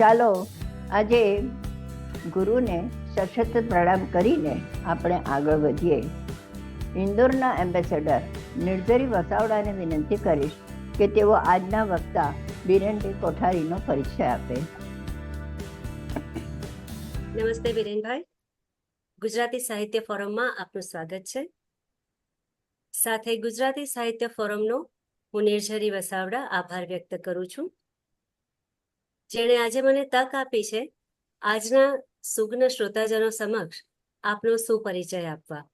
ચાલો આજે ગુરુને સશસ્ત્ર પ્રણામ કરીને આપણે આગળ વધીએ. ઇન્દોરના એમ્બેસેડર નિર્ઝરી વસાવડાને વિનંતી કરીશ કે તેઓ આજના વક્તા બિરેનભાઈ કોઠારીનો પરિચય આપે. નમસ્તે બિરેનભાઈ, ગુજરાતી સાહિત્ય ફોરમમાં આપનું સ્વાગત છે. સાથે ગુજરાતી સાહિત્ય ફોરમનો હું નિર્ઝરી વસાવડા આભાર વ્યક્ત કરું છું, જેણે આજે મને તક આપી છે આજના સુગ્ન શ્રોતાજનો સમક્ષ આપનો સુપરિચય આપવા.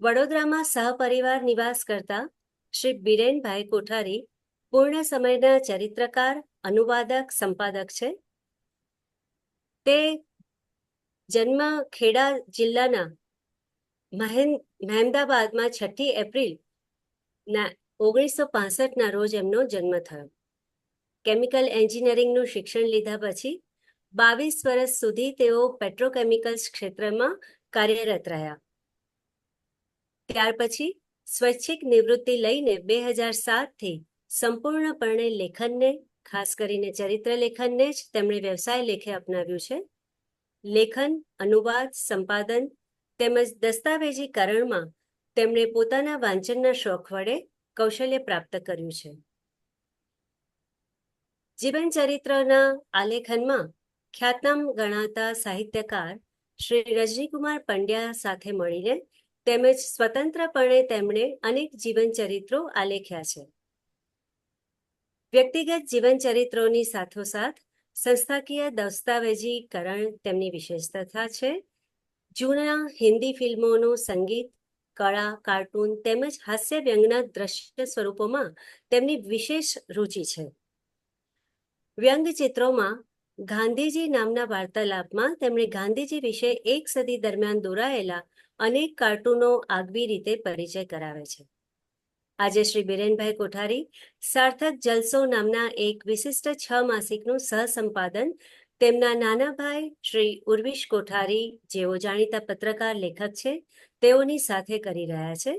વડોદરામાં સહપરિવાર નિવાસ કરતા શ્રી બિરેનભાઈ કોઠારી પૂર્ણ સમયના ચરિત્રકાર, અનુવાદક, સંપાદક છે. તે જન્મ ખેડા જિલ્લાના મહેમદાબાદમાં 6 એપ્રિલ 1965 રોજ એમનો જન્મ થયો. કેમિકલ એન્જિનિયરિંગનું શિક્ષણ લીધા પછી 22 વર્ષ સુધી તેઓ પેટ્રોકેમિકલ્સ ક્ષેત્રમાં કાર્યરત રહ્યા. ત્યાર પછી સ્વૈચ્છિક નિવૃત્તિ લઈને 2007થી સંપૂર્ણપણે લેખનને, ખાસ કરીને ચરિત્ર લેખનને જ તેમણે વ્યવસાય લેખે અપનાવ્યું છે. લેખન, અનુવાદ, સંપાદન તેમજ દસ્તાવેજીકરણમાં તેમણે પોતાના વાંચનના શોખ વડે કૌશલ્ય પ્રાપ્ત કર્યું છે. જીવન ચરિત્રના આલેખનમાં ખ્યાતનામ ગણાતા સાહિત્યકાર શ્રી રજનીકુમાર પંડ્યા સાથે મળીને તેમજ સ્વતંત્રપણે તેમણે અનેક જીવન ચરિત્રો આલેખ્યા છે. વ્યક્તિગત જીવન ચરિત્રોની સાથોસાથ સંસ્થાકીય દસ્તાવેજીકરણ તેમની વિશેષતા છે. જૂના હિન્દી ફિલ્મોનું સંગીત, કળા, કાર્ટૂન તેમજ હાસ્ય વ્યંગના દ્રશ્ય સ્વરૂપોમાં તેમની વિશેષ રુચિ છે. વ્યંગચિત્રોમાં ગાંધીજી નામના વાર્તાલાપમાં તેમણે ગાંધીજી વિશે 1 સદી દરમિયાન દોરાયેલા અનેક કાર્ટૂનો આગવી રીતે પરિચય કરાવે છે. આજે શ્રી બિરેનભાઈ કોઠારી સાર્થક જલસો નામના એક વિશિષ્ટ 6 માસિકનું સહસંપાદન તેમના નાના ભાઈ શ્રી ઉર્વિશ કોઠારી, જેઓ જાણીતા પત્રકાર, લેખક છે, તેઓની સાથે કરી રહ્યા છે.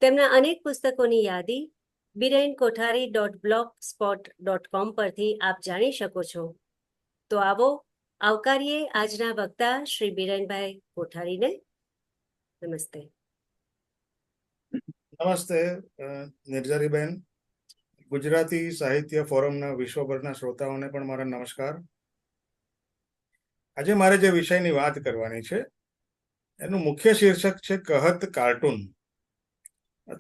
તેમના અનેક પુસ્તકોની યાદી birenkothari.blogspot.com પરથી આપ જાણી શકો છો. તો આવો આવકારીએ આજના વક્તા શ્રી બિરેનભાઈ કોઠારીને. નમસ્તે. નમસ્તે નિર્ઝરીબેન. ગુજરાતી સાહિત્ય ફોરમના વિશ્વભરના શ્રોતાઓને પણ મારા નમસ્કાર. આજે મારે જે વિષયની વાત કરવાની છે એનું મુખ્ય શીર્ષક છે કહત કાર્ટૂન.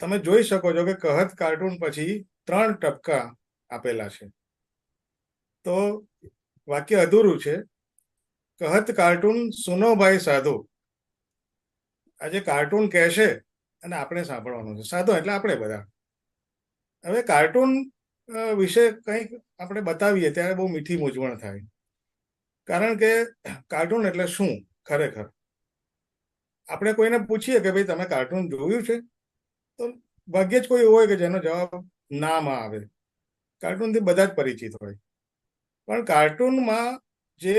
તમે જોઈ શકો છો કે કહત કાર્ટૂન પછી 3 ટપકા આપેલા છે, તો વાક્ય અધૂરું છે. કહત કાર્ટૂન સુનો ભાઈ સાધુ. આજે કાર્ટૂન કહેશે અને આપણે સાંભળવાનું છે. સાધુ એટલે આપણે બધા. હવે કાર્ટૂન વિશે કંઈક આપણે બતાવીએ ત્યારે બહુ મીઠી મૂંઝવણ થાય, કારણ કે કાર્ટૂન એટલે શું ખરેખર. આપણે કોઈને પૂછીએ કે ભાઈ તમે કાર્ટૂન જોયું છે, તો ભાગ્યે જ કોઈ એવું હોય કે જેનો જવાબ નામાં આવે. કાર્ટૂનથી બધા જ પરિચિત હોય, પણ કાર્ટૂનમાં જે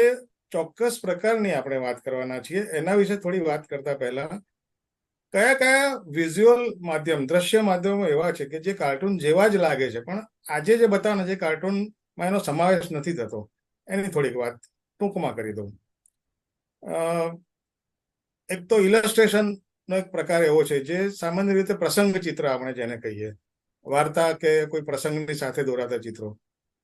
ચોક્કસ પ્રકારની આપણે વાત કરવાના છીએ એના વિશે થોડી વાત કરતા પહેલા કયા કયા વિઝ્યુઅલ માધ્યમ, દ્રશ્ય માધ્યમો એવા છે કે જે કાર્ટૂન જેવા જ લાગે છે, પણ આજે જે બતાવવાના છે કાર્ટૂનમાં એનો સમાવેશ નથી થતો, એની થોડીક વાત ટૂંકમાં કરી દઉં. એક તો ઇલસ્ટ્રેશનનો એક પ્રકાર એવો છે જે સામાન્ય રીતે પ્રસંગ ચિત્ર આપણે જેને કહીએ, વાર્તા કે કોઈ પ્રસંગની સાથે દોરાતા ચિત્રો,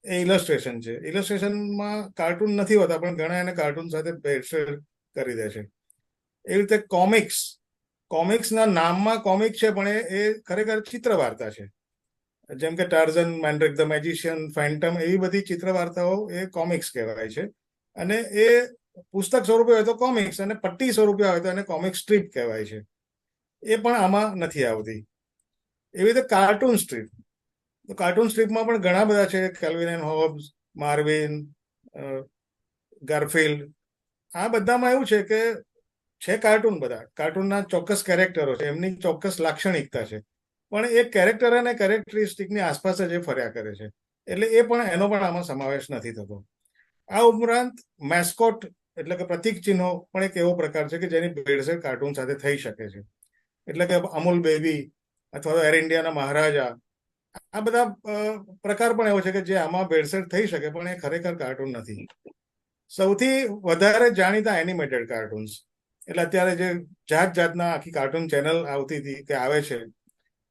એ ઇલસ્ટ્રેશન છે. ઇલસ્ટ્રેશનમાં કાર્ટૂન નથી હોતા, પણ ઘણા એને કાર્ટૂન સાથે ભેળસેળ કરી દે છે. એવી રીતે કોમિક્સના નામમાં કોમિક છે, પણ એ ખરેખર ચિત્ર વાર્તા છે. જેમ કે ટાર્ઝન, મેન્ડ્રિક ધ મેજિશિયન, ફેન્ટમ, એવી બધી ચિત્ર વાર્તાઓ એ કોમિક્સ કહેવાય છે. અને એ પુસ્તક સ્વરૂપે હોય તો કોમિક્સ, અને પટ્ટી સ્વરૂપે હોય તો એને કોમિક સ્ટ્રીપ કહેવાય છે. એ પણ આમાં નથી આવતી. એવી રીતે કાર્ટૂન સ્ટ્રીપ. તો કાર્ટૂન સ્ટ્રીપમાં પણ ઘણા બધા છે. Calvin and Hobbes, Marvin, Garfield. આ બધામાં એવું છે કે કાર્ટૂન, બધા કાર્ટૂનના ચોક્કસ કેરેક્ટરો છે, એમની ચોક્કસ લાક્ષણિકતા છે, પણ એ કેરેક્ટર અને કેરેક્ટરિસ્ટિકની આસપાસ જ એ ફર્યા કરે છે. એટલે એનો પણ આમાં સમાવેશ નથી થતો. આ ઉપરાંત મેસ્કોટ એટલે કે પ્રતીક ચિહ્નો પણ એક એવો પ્રકાર છે કે જેની ભેળસેળ કાર્ટૂન સાથે થઈ શકે છે. એટલે કે અમૂલ બેબી અથવા તો એર ઇન્ડિયાના મહારાજા, આ બધા પ્રકાર પણ એવો છે કે જે આમાં ભેળસેળ થઈ શકે, પણ એ ખરેખર કાર્ટૂન નથી. સૌથી વધારે જાણીતા એનિમેટેડ કાર્ટૂન્સ, એટલે અત્યારે જે જાત જાતના આખી કાર્ટૂન ચેનલ આવતી હતી કે આવે છે,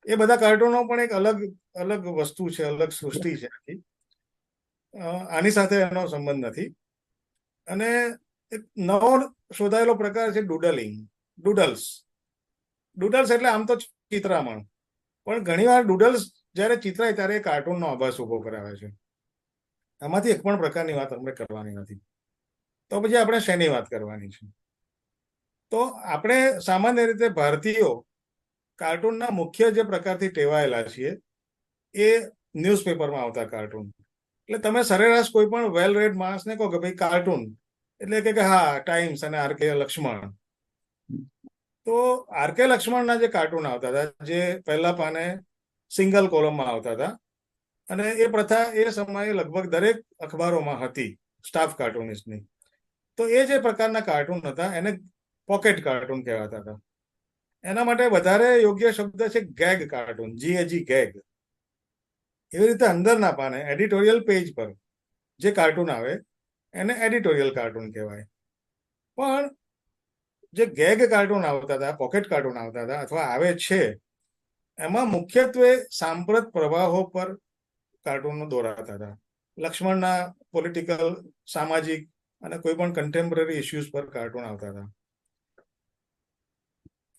એ બધા કાર્ટૂનો પણ એક અલગ અલગ વસ્તુ છે, અલગ સૃષ્ટિ છે આખી. આની સાથે એનો સંબંધ નથી. અને એક નવો શોધાયેલો પ્રકાર છે ડુડલિંગ, ડુડલ્સ. ડુડલ્સ એટલે આમ તો ચિત્રામણ, પણ ઘણીવાર ડુડલ્સ જ્યારે ચિત્રાય ત્યારે એ કાર્ટૂનનો આભાસ ઉભો કરાવે છે. આમાંથી એક પણ પ્રકારની વાત આપણે કરવાની નથી. તો પછી આપણે શેની વાત કરવાની છે? તો આપણે સામાન્ય રીતે ભારતીયો કાર્ટૂનના મુખ્ય જે પ્રકારથી ટેવાયેલા છીએ એ ન્યૂઝપેપરમાં આવતા કાર્ટૂન. એટલે તમે સરેરાશ કોઈ પણ વેલ રેડ માણસને કહો કે ભાઈ કાર્ટૂન એટલે કે હા ટાઈમ્સ અને આર.કે. લક્ષ્મણ. તો આર.કે. લક્ષ્મણના જે કાર્ટૂન આવતા હતા, જે પહેલા પાને સિંગલ કોલમમાં આવતા હતા, અને એ પ્રથા એ સમયે લગભગ દરેક અખબારોમાં હતી સ્ટાફ કાર્ટૂનિસ્ટની. તો એ જે પ્રકારના કાર્ટૂન હતા એને પોકેટ કાર્ટૂન કહેવાતા હતા. એના માટે વધારે યોગ્ય શબ્દ છે ગેગ કાર્ટૂન, GAG, ગેગ. એવી રીતે અંદરના પાને એડિટોરિયલ પેજ પર જે કાર્ટૂન આવે એને એડિટોરિયલ કાર્ટૂન કહેવાય. પણ જે ગેગ કાર્ટૂન આવતા હતા, પોકેટ કાર્ટૂન આવતા હતા અથવા આવે છે, એમાં મુખ્યત્વે સાંપ્રત પ્રવાહો પર કાર્ટૂનો દોરાતા હતા. લક્ષ્મણના પોલિટિકલ, સામાજિક અને કોઈ પણ કન્ટેમ્પરરી ઇસ્યુઝ પર કાર્ટૂન આવતા હતા.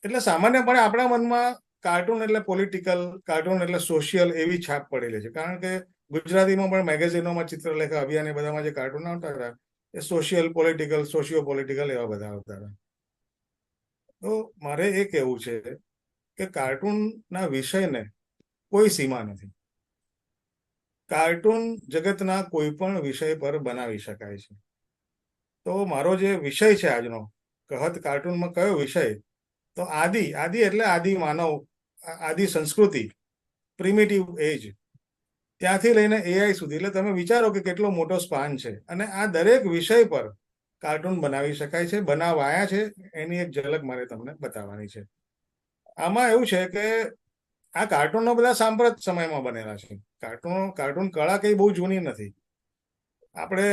એટલે સામાન્યપણે આપણા મનમાં કાર્ટૂન એટલે પોલિટિકલ, કાર્ટૂન એટલે સોશિયલ એવી છાપ પડેલી છે. કારણ કે ગુજરાતીમાં પણ મેગેઝિનોમાં, ચિત્રલેખ અભિયાન એ બધામાં જે કાર્ટૂન આવતા હતા એ સોશિયલ, પોલિટિકલ, સોશિયો પોલિટિકલ એવા બધા આવતા હતા. તો મારે એ કહેવું છે કે કાર્ટૂનના વિષયને કોઈ સીમા નથી. કાર્ટૂન જગતના કોઈ પણ વિષય પર બનાવી શકાય છે. તો મારો જે વિષય છે આજનો, કહત કાર્ટૂનમાં કયો વિષય, તો આદિ એટલે આદિ માનવ, આદિ સંસ્કૃતિ, પ્રિમિટિવ એજ, ત્યાંથી લઈને AI સુધી. એટલે તમે વિચારો કે કેટલો મોટો સ્પાન છે. અને આ દરેક વિષય પર કાર્ટૂન બનાવી શકાય છે, બનાવાયા છે. એની એક ઝલક મારે તમને બતાવવાની છે. આમાં એવું છે કે આ કાર્ટૂનો બધા સાંપ્રત સમયમાં બનેલા છે. કાર્ટૂન કળા કઈ બહુ જૂની નથી. આપણે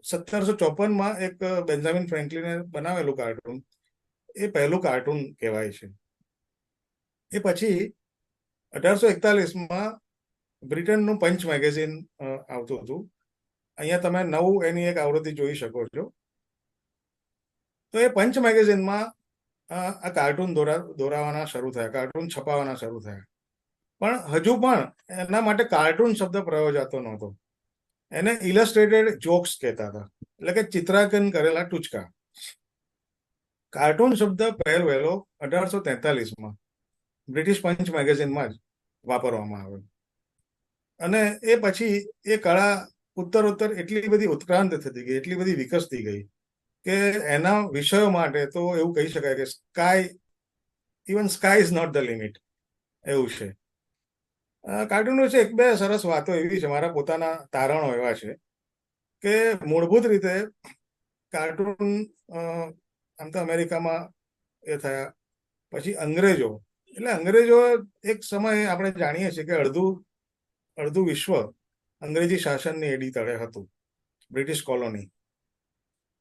1754માં એક બેન્જામિન ફ્રેન્કલિને બનાવેલું કાર્ટૂન, એ પહેલું કાર્ટૂન કહેવાય છે. એ પછી 1841માં બ્રિટનનું પંચ મેગેઝિન આવતું હતું. અહીંયા તમે નવું એની એક આવૃત્તિ જોઈ શકો છો. તો એ પંચ મેગેઝિનમાં આ કાર્ટૂન દોરાવાના શરૂ થયા, કાર્ટૂન છપાવાના શરૂ થયા. પણ હજુ પણ એના માટે કાર્ટૂન શબ્દ પ્રયોજાતો નહોતો. એને ઇલસ્ટ્રેટેડ જોક્સ કહેતા હતા, એટલે કે ચિત્રાંકન કરેલા ટૂચકા. કાર્ટૂન શબ્દ વહેલો 1843માં બ્રિટિશ પંચ મેગેઝિનમાં જ વાપરવામાં આવ્યો. અને એ પછી એ કળા ઉત્તરોત્તર એટલી બધી ઉત્ક્રાંત થતી ગઈ, એટલી બધી વિકસતી ગઈ કે એના વિષયો માટે તો એવું કહી શકાય કે even sky is not the limit એવું છે. કાર્ટૂન વિશે એક બે સરસ વાતો એવી છે, મારા પોતાના તારણો એવા છે કે મૂળભૂત રીતે કાર્ટૂન આમ તો અમેરિકામાં એ થયા, પછી અંગ્રેજો, એટલે અંગ્રેજો એક સમયે આપણે જાણીએ છીએ કે અડધું વિશ્વ અંગ્રેજી શાસનની એડી તળે હતું, બ્રિટિશ કોલોની.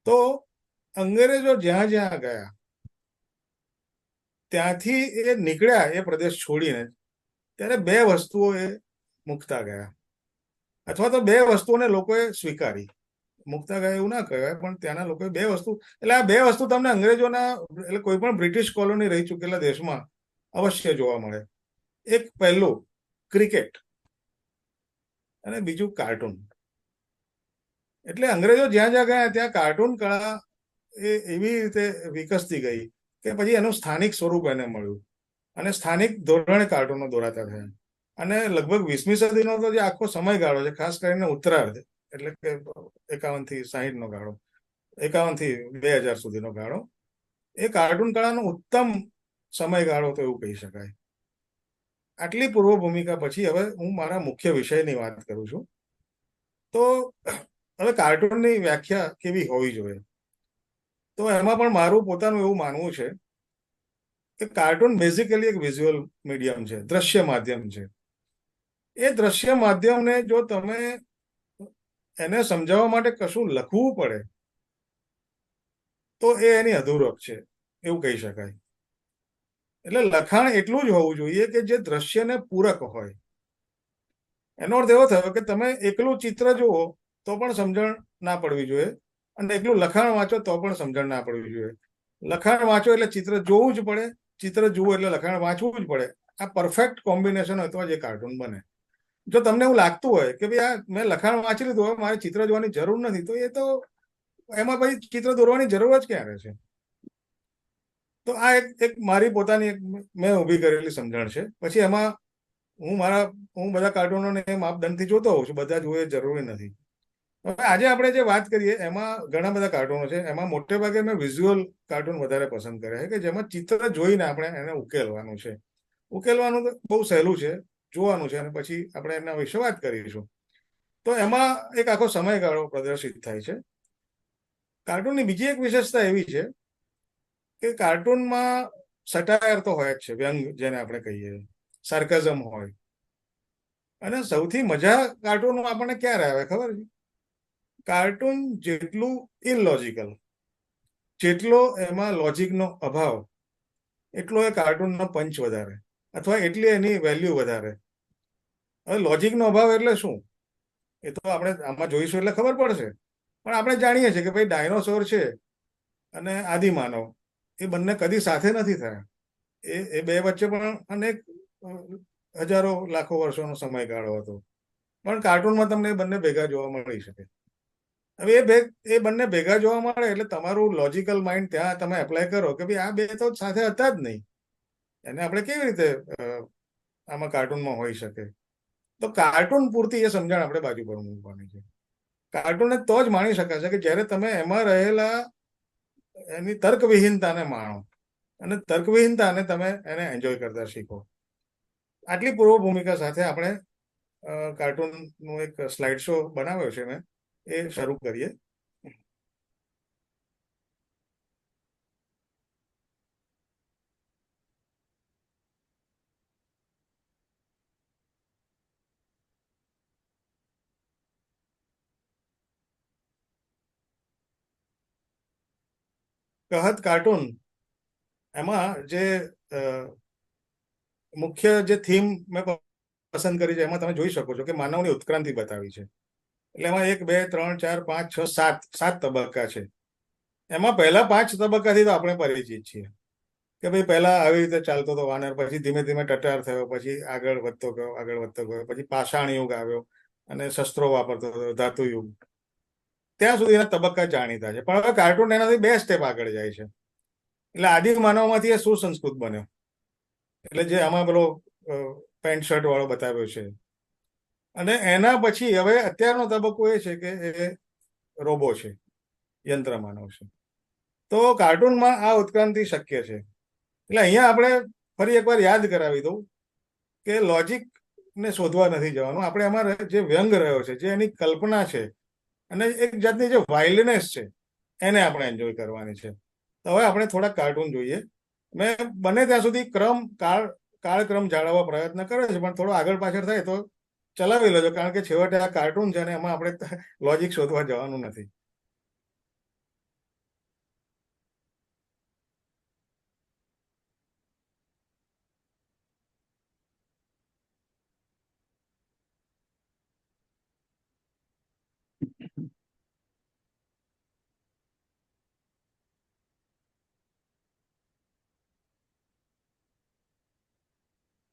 તો અંગ્રેજો જ્યાં જ્યાં ગયા ત્યાંથી એ નીકળ્યા એ પ્રદેશ છોડીને, ત્યારે બે વસ્તુઓ એ મૂકતા ગયા, અથવા તો બે વસ્તુઓને લોકોએ સ્વીકારી. મૂકતા ગયા એવું ના કહેવાય, પણ ત્યાંના લોકોએ બે વસ્તુ, એટલે આ બે વસ્તુ તમને અંગ્રેજોના, એટલે કોઈ પણ બ્રિટિશ કોલોની રહી ચૂકેલા દેશમાં અવશ્ય જોવા મળે. એક પહેલું ક્રિકેટ અને બીજું કાર્ટૂન. એટલે અંગ્રેજો જ્યાં જ્યાં ગયા ત્યાં કાર્ટૂન કળા એ એવી રીતે વિકસતી ગઈ કે પછી એનું સ્થાનિક સ્વરૂપ એને મળ્યું અને સ્થાનિક ધોરણે કાર્ટૂનો દોરાતા થયા. અને લગભગ 20મી સદીનો તો જે આખો સમયગાળો છે, ખાસ કરીને ઉત્તરાર્ધ, એટલે કે 51 થી 60નો ગાળો, 51 થી 2000 સુધીનો ગાળો, એ કાર્ટૂન કળાનો ઉત્તમ સમયગાળો તો એવું કહી શકાય. આટલી પૂર્વ ભૂમિકા પછી હવે હું મારા મુખ્ય વિષયની વાત કરું છું. તો હવે કાર્ટૂનની વ્યાખ્યા કેવી હોવી જોઈએ, તો એમાં પણ મારું પોતાનું એવું માનવું છે કે કાર્ટૂન બેઝિકલી એક વિઝ્યુઅલ મીડિયમ છે, દ્રશ્ય માધ્યમ છે. એ દ્રશ્ય માધ્યમને જો તમે એને સમજાવવા માટે કશું લખવું પડે તો એ એની અધૂરપ છે એવું કહી શકાય. એટલે લખાણ એટલું જ હોવું જોઈએ કે જે દ્રશ્યને પૂરક હોય. એનો અર્થ એવો થયો કે તમે એકલું ચિત્ર જુઓ તો પણ સમજણ ના પડવી જોઈએ, અને એકલું લખાણ વાંચો તો પણ સમજણ ના પડવી જોઈએ. લખાણ વાંચો એટલે ચિત્ર જોવું જ પડે, ચિત્ર જુઓ એટલે લખાણ વાંચવું જ પડે. આ પરફેક્ટ કોમ્બિનેશન હોય તો જ એ કાર્ટૂન બને. જો તમને એવું લાગતું હોય કે ભાઈ આ મેં લખાણ વાંચી લીધું, હવે મારે ચિત્ર જોવાની જરૂર નથી, તો એ તો એમાં ભાઈ ચિત્ર દોરવાની જરૂર જ ક્યાં રહે છે. તો આ એક મારી પોતાની એક મેં ઊભી કરેલી સમજણ છે. પછી એમાં હું બધા કાર્ટૂનોને એ માપદંડથી જોતો હોઉં છું, બધા જોઈએ જરૂરી નથી. હવે આજે આપણે જે વાત કરીએ એમાં ઘણા બધા કાર્ટૂનો છે. એમાં મોટે ભાગે મેં વિઝ્યુઅલ કાર્ટૂન વધારે પસંદ કર્યા છે, કે જેમાં ચિત્ર જોઈને આપણે એને ઉકેલવાનું છે. ઉકેલવાનું તો બહુ સહેલું છે, જોવાનું છે, અને પછી આપણે એના વિશે વાત કરીશું. તો એમાં એક આખો સમયગાળો પ્રદર્શિત થાય છે. કાર્ટૂનની બીજી એક વિશેષતા એવી છે કે કાર્ટૂનમાં સટાયર તો હોય જ છે, વ્યંગ જેને આપણે કહીએ, સાર્કેઝમ હોય. અને સૌથી મજા કાર્ટૂનમાં આપણને ક્યારે આવે ખબર છે? કાર્ટૂન જેટલું ઇલોજિકલ, જેટલો એમાં લોજિકનો અભાવ, એટલો એ કાર્ટૂનનો પંચ વધારે, અથવા એટલી એની વેલ્યુ વધારે. હવે લોજિકનો અભાવ એટલે શું, એ તો આપણે આમાં જોઈશું એટલે ખબર પડશે. પણ આપણે જાણીએ છીએ કે ભાઈ ડાયનોસોર છે અને આદિમાનવ એ બંને કદી સાથે નથી થયા. એ બે વચ્ચે પણ અનેક હજારો લાખો વર્ષોનો સમયગાળો હતો. પણ કાર્ટૂનમાં તમને એ બંને ભેગા જોવા મળી શકે. હવે એ બંને ભેગા જોવા મળે એટલે તમારું લોજિકલ માઇન્ડ ત્યાં તમે એપ્લાય કરો કે ભાઈ આ બે તો સાથે હતા જ નહીં, એને આપણે કેવી રીતે આમાં કાર્ટૂનમાં હોઈ શકે. તો કાર્ટૂન પૂરતી એ સમજણ આપણે બાજુ પર મૂકવાની છે. કાર્ટૂનને તો જ માણી શકાશે કે જ્યારે તમે એમાં રહેલા એની તર્કવિહીનતાને માણો, અને તર્કવિહીનતાને તમે એને એન્જોય કરતા શીખો. આટલી પૂર્વ ભૂમિકા સાથે આપણે કાર્ટૂનનું એક સ્લાઇડ શો બનાવ્યો છે મેં, એ શરૂ કરીએ. કહત કાર્ટૂન, એમાં જે મુખ્ય જે થીમ મેં પસંદ કરી છે એમાં તમે જોઈ શકો છો કે માનવની ઉત્ક્રાંતિ બતાવી છે. એટલે એમાં 1, 2, 3, 4, 5, 6, 7 તબક્કા છે. એમાં પહેલા 5 તબક્કાથી તો આપણે પરિચિત છીએ કે ભાઈ પહેલા આવી રીતે ચાલતો હતો વાનર, પછી ધીમે ધીમે ટટાર થયો, પછી આગળ વધતો ગયો, પછી પાષાણ યુગ આવ્યો અને શસ્ત્રો વાપરતો હતો, ધાતુ યુગ. ત્યાં સુધીના તબક્કા જાણીતા છે. પણ હવે કાર્ટૂન એનાથી 2 સ્ટેપ આગળ જાય છે. એટલે આદિ માનવમાંથી એ સુસંસ્કૃત બન્યો. એટલે જે આમાં પેલો પેન્ટ શર્ટ વાળો બતાવ્યો છે, અને એના પછી હવે અત્યારનો તબક્કો એ છે કે એ રોબો છે, યંત્ર માનવ છે. તો કાર્ટૂનમાં આ ઉત્ક્રાંતિ શક્ય છે. એટલે અહીંયા આપણે ફરી એકવાર યાદ કરાવી દઉં કે લોજિક ને શોધવા નથી જવાનું. આપણે એમાં જે વ્યંગ રહ્યો છે, જે એની કલ્પના છે, અને એક જાતની જે વાઇલ્ડનેસ છે, એને આપણે એન્જોય કરવાની છે. તો હવે આપણે થોડા કાર્ટૂન જોઈએ. મેં બને ત્યાં સુધી કાળક્રમ જાળવવા પ્રયત્ન કર્યો છે, પણ થોડો આગળ પાછળ થાય તો ચલાવી લેજો, કારણ કે છેવટે આ કાર્ટૂન છે અને એમાં આપણે લોજિક શોધવા જવાનું નથી.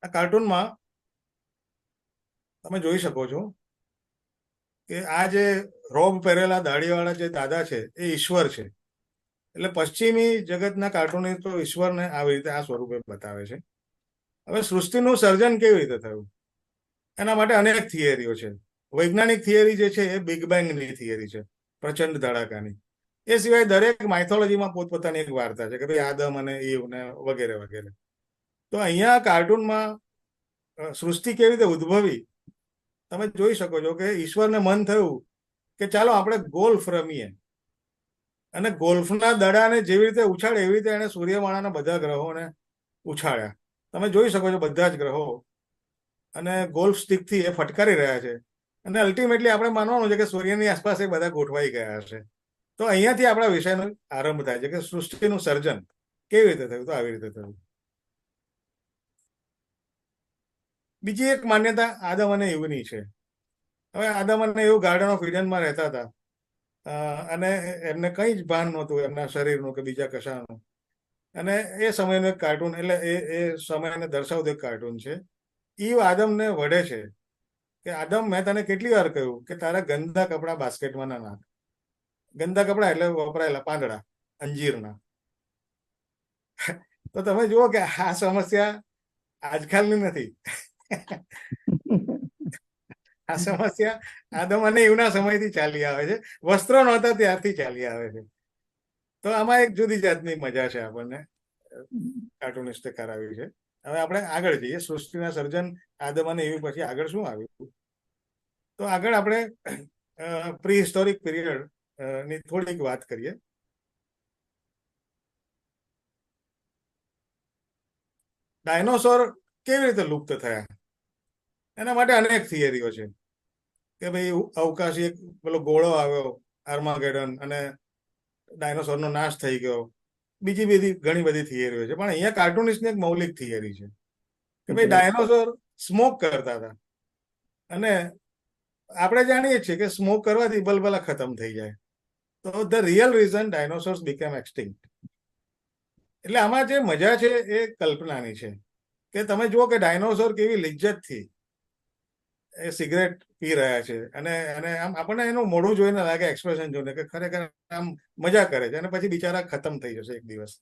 આ કાર્ટૂનમાં તમે જોઈ શકો છો કે આ જે રોબ પહેરેલા દાઢીવાળા જે દાદા છે એ ઈશ્વર છે. એટલે પશ્ચિમી જગતના કાર્ટૂનિસ્ટો ઈશ્વરને આવી રીતે આ સ્વરૂપે બતાવે છે. હવે સૃષ્ટિનું સર્જન કેવી રીતે થયું એના માટે અનેક થિયરીઓ છે. વૈજ્ઞાનિક થિયરી જે છે એ બિગ બેંગની થિયરી છે, પ્રચંડ ધડાકાની. એ સિવાય દરેક માઇથોલોજીમાં પોતપોતાની એક વાર્તા છે કે ભાઈ આદમ અને ઈવ ને વગેરે વગેરે. તો અહીંયા કાર્ટૂનમાં સૃષ્ટિ કેવી રીતે ઉદ્ભવી તમે જોઈ શકો છો કે ઈશ્વરને મન થયું કે ચાલો આપણે ગોલ્ફ રમીએ, અને ગોલ્ફના દડાને જેવી રીતે ઉછાળે એવી રીતે એને સૂર્યમાળાના બધા ગ્રહોને ઉછાળ્યા. તમે જોઈ શકો છો બધા જ ગ્રહો અને ગોલ્ફ સ્ટિકથી એ ફટકારી રહ્યા છે અને અલ્ટિમેટલી આપણે માનવાનું છે કે સૂર્યની આસપાસ એ બધા ગોઠવાઈ ગયા હશે. તો અહીંયાથી આપણા વિષયનો આરંભ થાય છે કે સૃષ્ટિનું સર્જન કેવી રીતે થયું. તો આવી રીતે થયું. બીજી એક માન્યતા આદમ અને ઈવની છે. હવે આદમ અને ઈવ ગાર્ડન ઓફ ઇડનમાં રહેતા હતા અને એમને કંઈ જ ભાન નહોતું એમના શરીરનું કે બીજા કશાનું. અને એ સમયનું એક કાર્ટૂન, એટલે એ સમયને દર્શાવતું એક કાર્ટૂન છે. ઈવ આદમને વઢે છે કે આદમ, મેં તને કેટલી વાર કહ્યું કે તારા ગંદા કપડા બાસ્કેટમાં ના નાખ. ગંદા કપડા એટલે વપરાયેલા પાંદડા અંજીરના. તો તમે જુઓ કે આ સમસ્યા આજકાલની નથી. આ સમસ્યા આદમ અને ઈવના સમયથી ચાલી આવે છે. વસ્ત્રો નહોતા ત્યારથી ચાલી આવે છે. તો આમાં એક જુદી જાતની મજા છે આપણને કાર્ટૂનિસ્ટે કરાવી છે. હવે આપણે આગળ જઈએ. સૃષ્ટિના સર્જન આદમ અને ઈવ પછી આગળ શું આવ્યું? તો આગળ આપણે પ્રી હિસ્ટોરિક પીરિયડ ની થોડીક વાત કરીએ. ડાયનોસોર કેવી રીતે લુપ્ત થયા એના માટે અનેક થિયરીઓ છે કે ભાઈ અવકાશી એક પેલો ગોળો આવ્યો આર્માગેડન અને ડાયનોસોરનો નાશ થઈ ગયો. બીજી બધી ઘણી બધી થિયરીઓ છે, પણ અહીંયા કાર્ટૂનિસ્ટની એક મૌલિક થિયરી છે કે ભાઈ ડાયનોસોર સ્મોક કરતા હતા અને આપણે જાણીએ છીએ કે સ્મોક કરવાથી બલબલા ખતમ થઈ જાય. તો ધ રિયલ રીઝન ડાયનોસોર્સ બીકેમ એક્સટિંક્ટ. એટલે આમાં જે મજા છે એ કલ્પનાની છે કે તમે જુઓ કે ડાયનોસોર કેવી લિજ્જતથી એ સિગરેટ પી રહ્યા છે અને આમ આપણને એનું મોઢું જોઈને લાગે, એક્સપ્રેશન જોઈને, કે ખરેખર આમ મજા કરે છે અને પછી બિચારા ખતમ થઈ જશે એક દિવસ.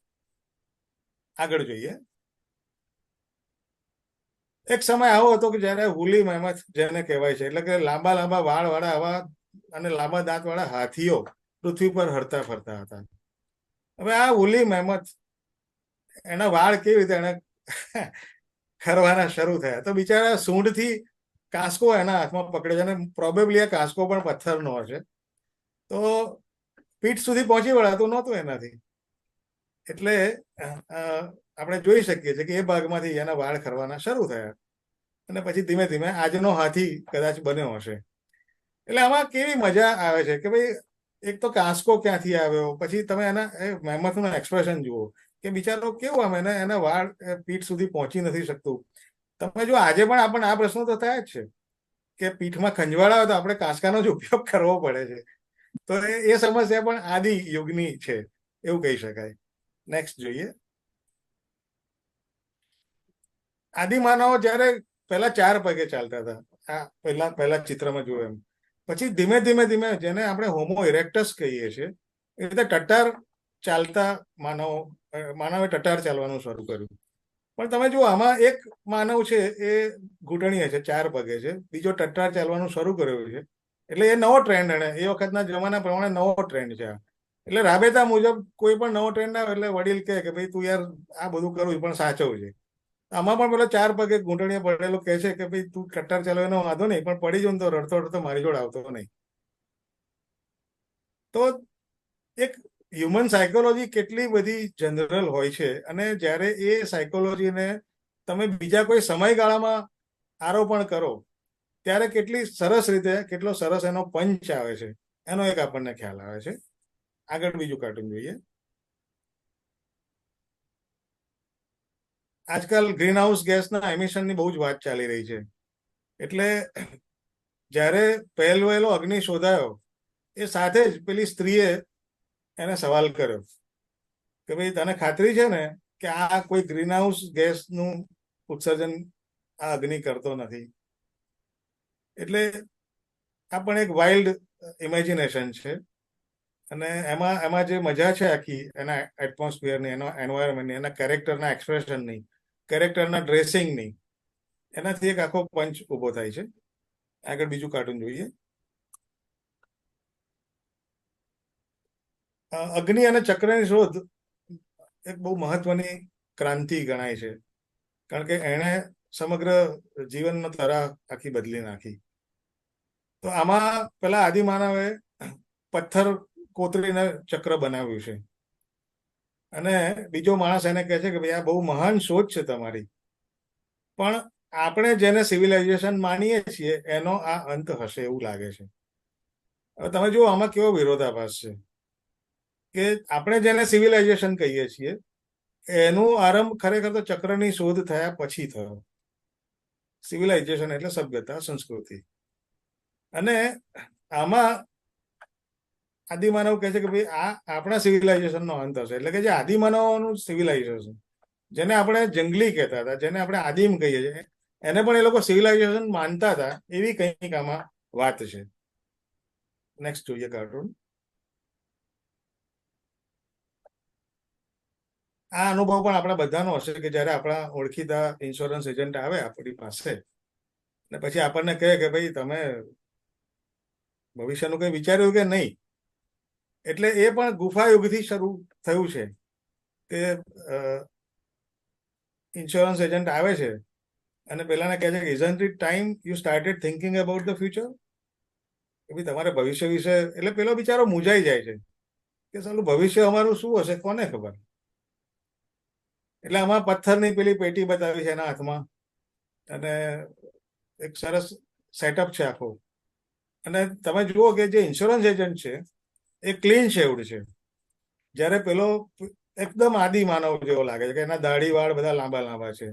આગળ જોઈએ. એક સમય આવો હતો કે જ્યારે હુલી મહેમત જેને કહેવાય છે, એટલે કે લાંબા લાંબા વાળ વાળા આવા અને લાંબા દાંત વાળા હાથીઓ પૃથ્વી પર હરતા ફરતા હતા. હવે આ હુલી મહેમત એના વાળ કેવી રીતે એને ખરવાના શરૂ થયા. તો બિચારા સૂંઢથી કાંસકો એના હાથમાં પકડે છે અને પ્રોબેબલી આ કાંસકો પણ પથ્થરનો હશે. તો પીઠ સુધી પહોંચી વળાતું નહોતું એનાથી. એટલે આપણે જોઈ શકીએ છીએ કે એ ભાગમાંથી એના વાળ ખરવાના શરૂ થયા અને પછી ધીમે ધીમે આજનો હાથી કદાચ બન્યો હશે. એટલે આમાં કેવી મજા આવે છે કે ભાઈ એક તો કાંસકો ક્યાંથી આવ્યો, પછી તમે એના મહેમતનું એક્સપ્રેશન જુઓ કે બિચારો કેવું આમ એના વાળ પીઠ સુધી પહોંચી નથી શકતું. તમે જો આજે પણ આપણને આ પ્રશ્નો તો થયા જ છે કે પીઠમાં ખંજવાળ આવે તો આપણે કાંસકાનો જ ઉપયોગ કરવો પડે છે. તો એ સમસ્યા પણ આદિ યુગની છે એવું કહી શકાય. નેક્સ્ટ જોઈએ. આદિમાનવો જ્યારે પહેલા 4 પગે ચાલતા હતા, આ પહેલા ચિત્રમાં જોયું એમ, પછી ધીમે ધીમે ધીમે જેને આપણે હોમો ઇરેક્ટસ કહીએ છીએ એ રીતે ટટ્ટાર ચાલતા માનવે ટટ્ટાર ચાલવાનું શરૂ કર્યું. પણ તમે જુઓ આમાં એક માનવ છે એ ઘૂંટણીએ છે, 4 પગે છે, બીજો ટટ્ટાર ચાલવાનું શરૂ કર્યું છે. એટલે એ નવો ટ્રેન્ડ, એને એ વખતના જમાના પ્રમાણે નવો ટ્રેન્ડ છે. એટલે રાબેતા મુજબ કોઈ પણ નવો ટ્રેન્ડ આવે એટલે વડીલ કહે કે ભાઈ તું યાર આ બધું કરવું પણ સાચવું છે. આમાં પણ પેલો 4 પગે ઘૂંટણીએ પડેલો કહે છે કે ભાઈ તું ટટ્ટાર ચાલવાનો વાંધો નહીં, પણ પડી જવું તો રડતો રડતો મારી જોડે આવતો નહીં. તો એક હ્યુમન સાયકોલોજી કેટલી બધી જનરલ હોય છે અને જ્યારે એ સાયકોલોજીને તમે બીજા કોઈ સમયગાળામાં આરોપણ કરો ત્યારે કેટલી સરસ રીતે, કેટલો સરસ એનો પંચ આવે છે એનો એક આપણને ખ્યાલ આવે છે. આગળ બીજું કાર્ટૂન જોઈએ. આજકાલ ગ્રીન હાઉસ ગેસના એમિશનની બહુ જ વાત ચાલી રહી છે. એટલે જ્યારે પહેલો અગ્નિ શોધાયો એ સાથે જ પેલી સ્ત્રીએ એને સવાલ કર્યો કે ભાઈ તને ખાતરી છે ને કે આ કોઈ ગ્રીન હાઉસ ગેસનું ઉત્સર્જન આ અગ્નિ કરતો નથી? એટલે આ પણ એક વાઇલ્ડ ઇમેજિનેશન છે અને એમાં જે મજા છે આખી એના એટમોસ્ફિયરની, એના એન્વાયરમેન્ટની, એના કેરેક્ટરના એક્સપ્રેશનની, કેરેક્ટરના ડ્રેસિંગની, એનાથી એક આખો પંચ ઊભો થાય છે. આગળ બીજું કાર્ટૂન જોઈએ. અગ્નિ અને ચક્રની શોધ એક બહુ મહત્વની ક્રાંતિ ગણાય છે, કારણ કે એણે સમગ્ર જીવનનો તરાહ આખી બદલી નાખી. તો આમાં પેલા આદિમાનવે પથ્થર કોતરીને ચક્ર બનાવ્યું છે અને બીજો માણસ એને કહે છે કે ભાઈ આ બહુ મહાન શોધ છે તમારી, પણ આપણે જેને સિવિલાઇઝેશન માનીએ છીએ એનો આ અંત હશે એવું લાગે છે. હવે તમે જુઓ આમાં કેવો વિરોધાભાસ છે કે આપણે જેને સિવિલાઇઝેશન કહીએ છીએ એનું આરંભ ખરેખર તો ચક્રની શોધ થયા પછી થયો. સિવિલાઇઝેશન એટલે સભ્યતા, સંસ્કૃતિ. અને આમાં આદિમાનવ કહે છે કે ભાઈ આ આપણા સિવિલાઇઝેશનનો અંત હશે. એટલે કે જે આદિમાનવનું સિવિલાઇઝેશન, જેને આપણે જંગલી કહેતા હતા, જેને આપણે આદિમ કહીએ છીએ, એને પણ એ લોકો સિવિલાઇઝેશન માનતા હતા, એવી કંઈક આમાં વાત છે. નેક્સ્ટ જોઈએ કાર્ટૂન. આ અનુભવ પણ આપણા બધાનો હશે કે જ્યારે આપણા ઓળખીતા ઇન્સ્યોરન્સ એજન્ટ આવે આપણી પાસે ને પછી આપણને કહે કે ભાઈ તમે ભવિષ્યનું કંઈ વિચાર્યું કે નહીં. એટલે એ પણ ગુફાયુગથી શરૂ થયું છે કે ઇન્સ્યોરન્સ એજન્ટ આવે છે અને પેલાને કહે છે કે isn't it time you started thinking about the future, કે ભાઈ તમારે ભવિષ્ય વિશે. એટલે પેલો બિચારો મૂંઝાઈ જાય છે કે સાલું ભવિષ્ય અમારું શું હશે કોને ખબર. એટલે આમાં પથ્થરની પેલી પેટી બતાવી છે એના હાથમાં અને એક સરસ સેટઅપ છે આખો. અને તમે જુઓ કે જે ઇન્સ્યોરન્સ એજન્ટ છે એ ક્લીન શેવડ છે, જ્યારે પેલો એકદમ આદિ માનવ જેવો લાગે છે કે એના દાઢી વાળ બધા લાંબા લાંબા છે.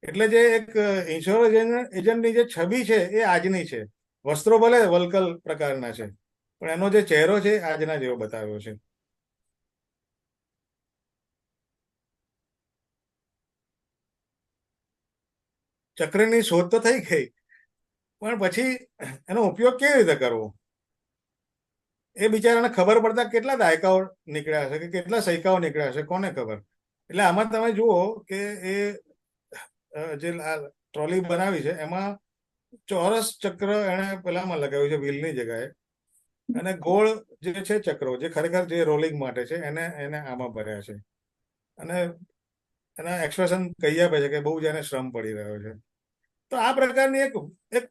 એટલે જે એક ઇન્સ્યોરન્સ એજન્ટની જે છબી છે એ આજની છે. વસ્ત્રો ભલે વલ્કલ પ્રકારના છે પણ એનો જે ચહેરો છે આજના જેવો બતાવ્યો છે. ચક્રની શોધ તો થઈ ગઈ, પણ પછી એનો ઉપયોગ કેવી રીતે કરવો એ બિચારાને ખબર પડતા કેટલા દાયકાઓ નીકળ્યા હશે કે કેટલા સૈકાઓ નીકળ્યા હશે કોને ખબર. એટલે આમાં તમે જુઓ કે એ જે ટ્રોલી બનાવી છે એમાં ચોરસ ચક્ર એને પેલામાં લગાવ્યું છે વ્હીલની જગ્યાએ, અને ગોળ જે છે ચક્રો જે ખરેખર જે રોલિંગ માટે છે એને એને આમાં ભર્યા છે. અને એના એક્સપ્રેશન કહી આપે છે કે બહુ જ એને શ્રમ પડી રહ્યો છે. તો આ પ્રકારની એક એક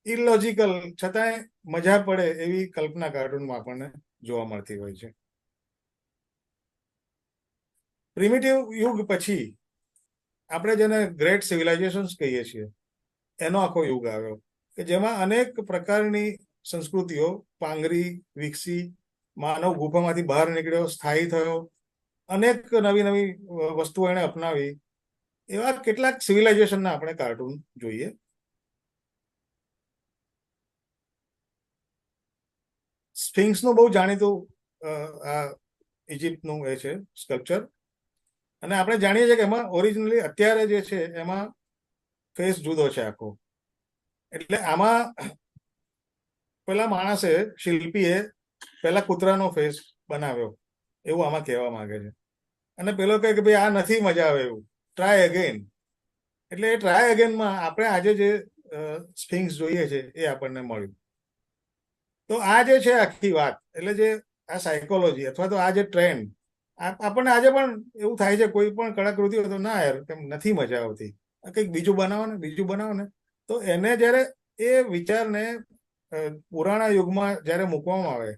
ઇલોજિકલ છતાંય મજા પડે એવી કલ્પના કાર્ટૂનમાં આપણને જોવા મળતી હોય છે. પ્રિમિટિવ યુગ પછી આપણે જેને ગ્રેટ સિવિલાઇઝેશન્સ કહીએ છીએ એનો આખો યુગ આવ્યો કે જેમાં અનેક પ્રકારની સંસ્કૃતિઓ પાંગરી, વિકસી, માનવ ગુફામાંથી બહાર નીકળ્યો, સ્થાયી થયો, અનેક નવી નવી વસ્તુઓ એને અપનાવી. એવા કેટલાક સિવિલાઇઝેશનના આપણે કાર્ટૂન જોઈએ. સ્ફિંક્સનું બહુ જાણીતું આ ઇજિપ્તનું એ છે સ્કલ્પચર. અને આપણે જાણીએ છીએ કે એમાં ઓરિજિનલી અત્યારે જે છે એમાં ફેસ જુદો છે આખો. એટલે આમાં પેલા માણસે, શિલ્પીએ પેલા કૂતરાનો ફેસ બનાવ્યો એવું આમાં કહેવા માંગે છે. અને પેલો કહે કે ભાઈ આ નથી મજા આવે એવું, ટ્રાય અગેન. એટલે એ ટ્રાય અગેનમાં આપણે આજે જે સ્ફિંક્સ જોઈએ છે એ આપણને મળ્યું. તો આ જે છે આખી વાત, એટલે જે આ સાયકોલોજી અથવા તો આ જે ટ્રેન્ડ આપણને આજે પણ એવું થાય છે કોઈ પણ કળાકૃતિ હોય તો ના યાર કેમ નથી મજા આવતી, કંઈક બીજું બનાવો ને બીજું બનાવો ને. તો એને જ્યારે એ વિચારને પુરાણા યુગમાં જ્યારે મૂકવામાં આવે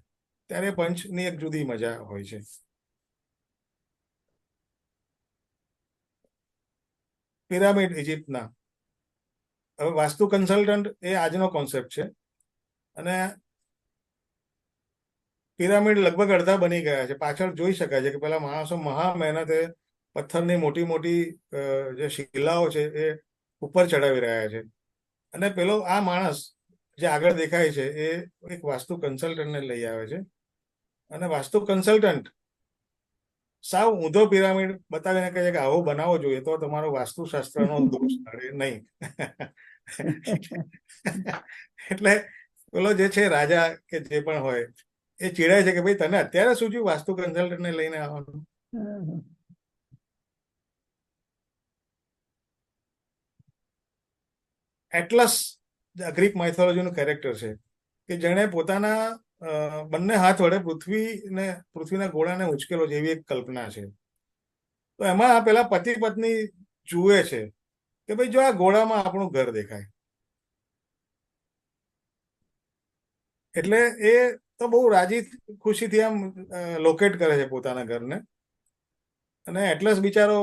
ત્યારે પંચની એક જુદી મજા હોય છે. પિરામિડ ઇજિપ્તના, હવે વાસ્તુ કન્સલ્ટન્ટ એ આજનો કોન્સેપ્ટ છે અને પિરામિડ લગભગ અડધા બની ગયા છે. પાછળ જોઈ શકાય છે કે પેલા માણસો મહા મહેનતે પથ્થરની મોટી મોટી જે શિલાઓ છે એ ઉપર ચડાવી રહ્યા છે. અને પેલો આ માણસ જે આગળ દેખાય છે એ એક વાસ્તુ કન્સલ્ટન્ટને લઈ આવે છે અને વાસ્તુ કન્સલ્ટન્ટ સાવ ઊંધો પિરામિડ બતાવીને કહે છે કે આવો બનાવવો જોઈએ તો તમારો વાસ્તુશાસ્ત્રનો દોષ નડે નહીં. એટલે પેલો જે છે રાજા કે જે પણ હોય એ ચીડાય છે કે ભાઈ તને અત્યારે શું થયું વાસ્તુ કન્સલ્ટન્ટને લઈને આવવાનું. એટલસ ગ્રીક માઇથોલોજીનું કેરેક્ટર છે કે જેણે પોતાના બંને હાથ વડે પૃથ્વીના ગોળાને ઉચકેલો છે એવી એક કલ્પના છે. તો એમાં પેલા પતિ પત્ની જુએ છે કે ભાઈ જો આ ગોળામાં આપણું ઘર દેખાય. એટલે એ તો બહુ રાજી ખુશીથી આમ લોકેટ કરે છે પોતાના ઘરને અને એટલસ બિચારો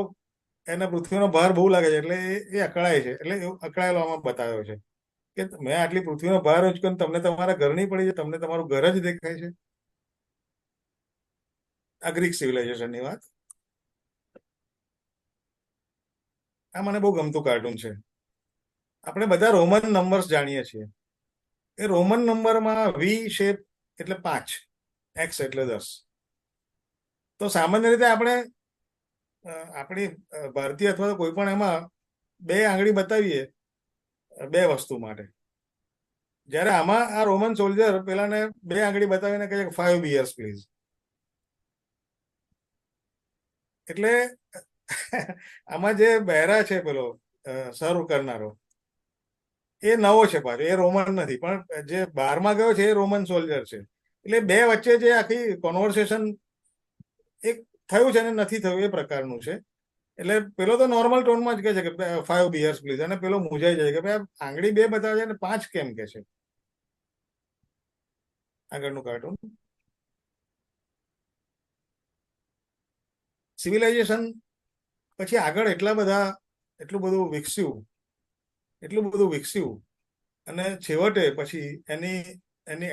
એને પૃથ્વીનો ભાર બહુ લાગે છે એટલે એ અકળાય છે, એટલે એવું અકળાયેલો આમાં બતાવ્યો છે કે મેં આટલી પૃથ્વીનો ભાર ઉચક્યો તમને તમારા ઘરની પડી છે, તમને તમારું ઘર જ દેખાય છે. આ ગ્રીક સિવિલાઇઝેશનની વાત. આ મને બહુ ગમતું કાર્ટૂન છે. આપણે બધા રોમન નંબર્સ જાણીએ છીએ. એ રોમન નંબરમાં વી શેપ એટલે 5, એક્સ એટલે 10. તો સામાન્ય રીતે આપણે આપણી ભારતીય અથવા તો કોઈ પણ એમાં 2 આંગળી બતાવીએ 2 વસ્તુ માટે. જ્યારે આમાં આ રોમન સોલ્જર પેલાને 2 આંગળી બતાવીને કહે 5 બિયર્સ પ્લીઝ. એટલે આમાં જે બહેરા છે પેલો સર્વ કરનારો એ નવો છે પાછો, એ રોમન નથી, પણ જે બહારમાં ગયો છે એ રોમન સોલ્જર છે. એટલે 2 વચ્ચે જે આખી કોન્વર્સેશન એક થયું છે ને નથી થયું એ પ્રકારનું છે. એટલે પેલો તો નોર્મલ ટોનમાં જ કહે છે કે 5 બિયર્સ પ્લીઝ, અને પેલો મૂંઝાઈ જાય કે ભાઈ આંગળી 2 બતાવે છે અને 5 કેમ કે છે. આગળનું કાર્ટૂન. સિવિલાઇઝેશન પછી આગળ એટલું બધું વિકસ્યું અને છેવટે પછી એની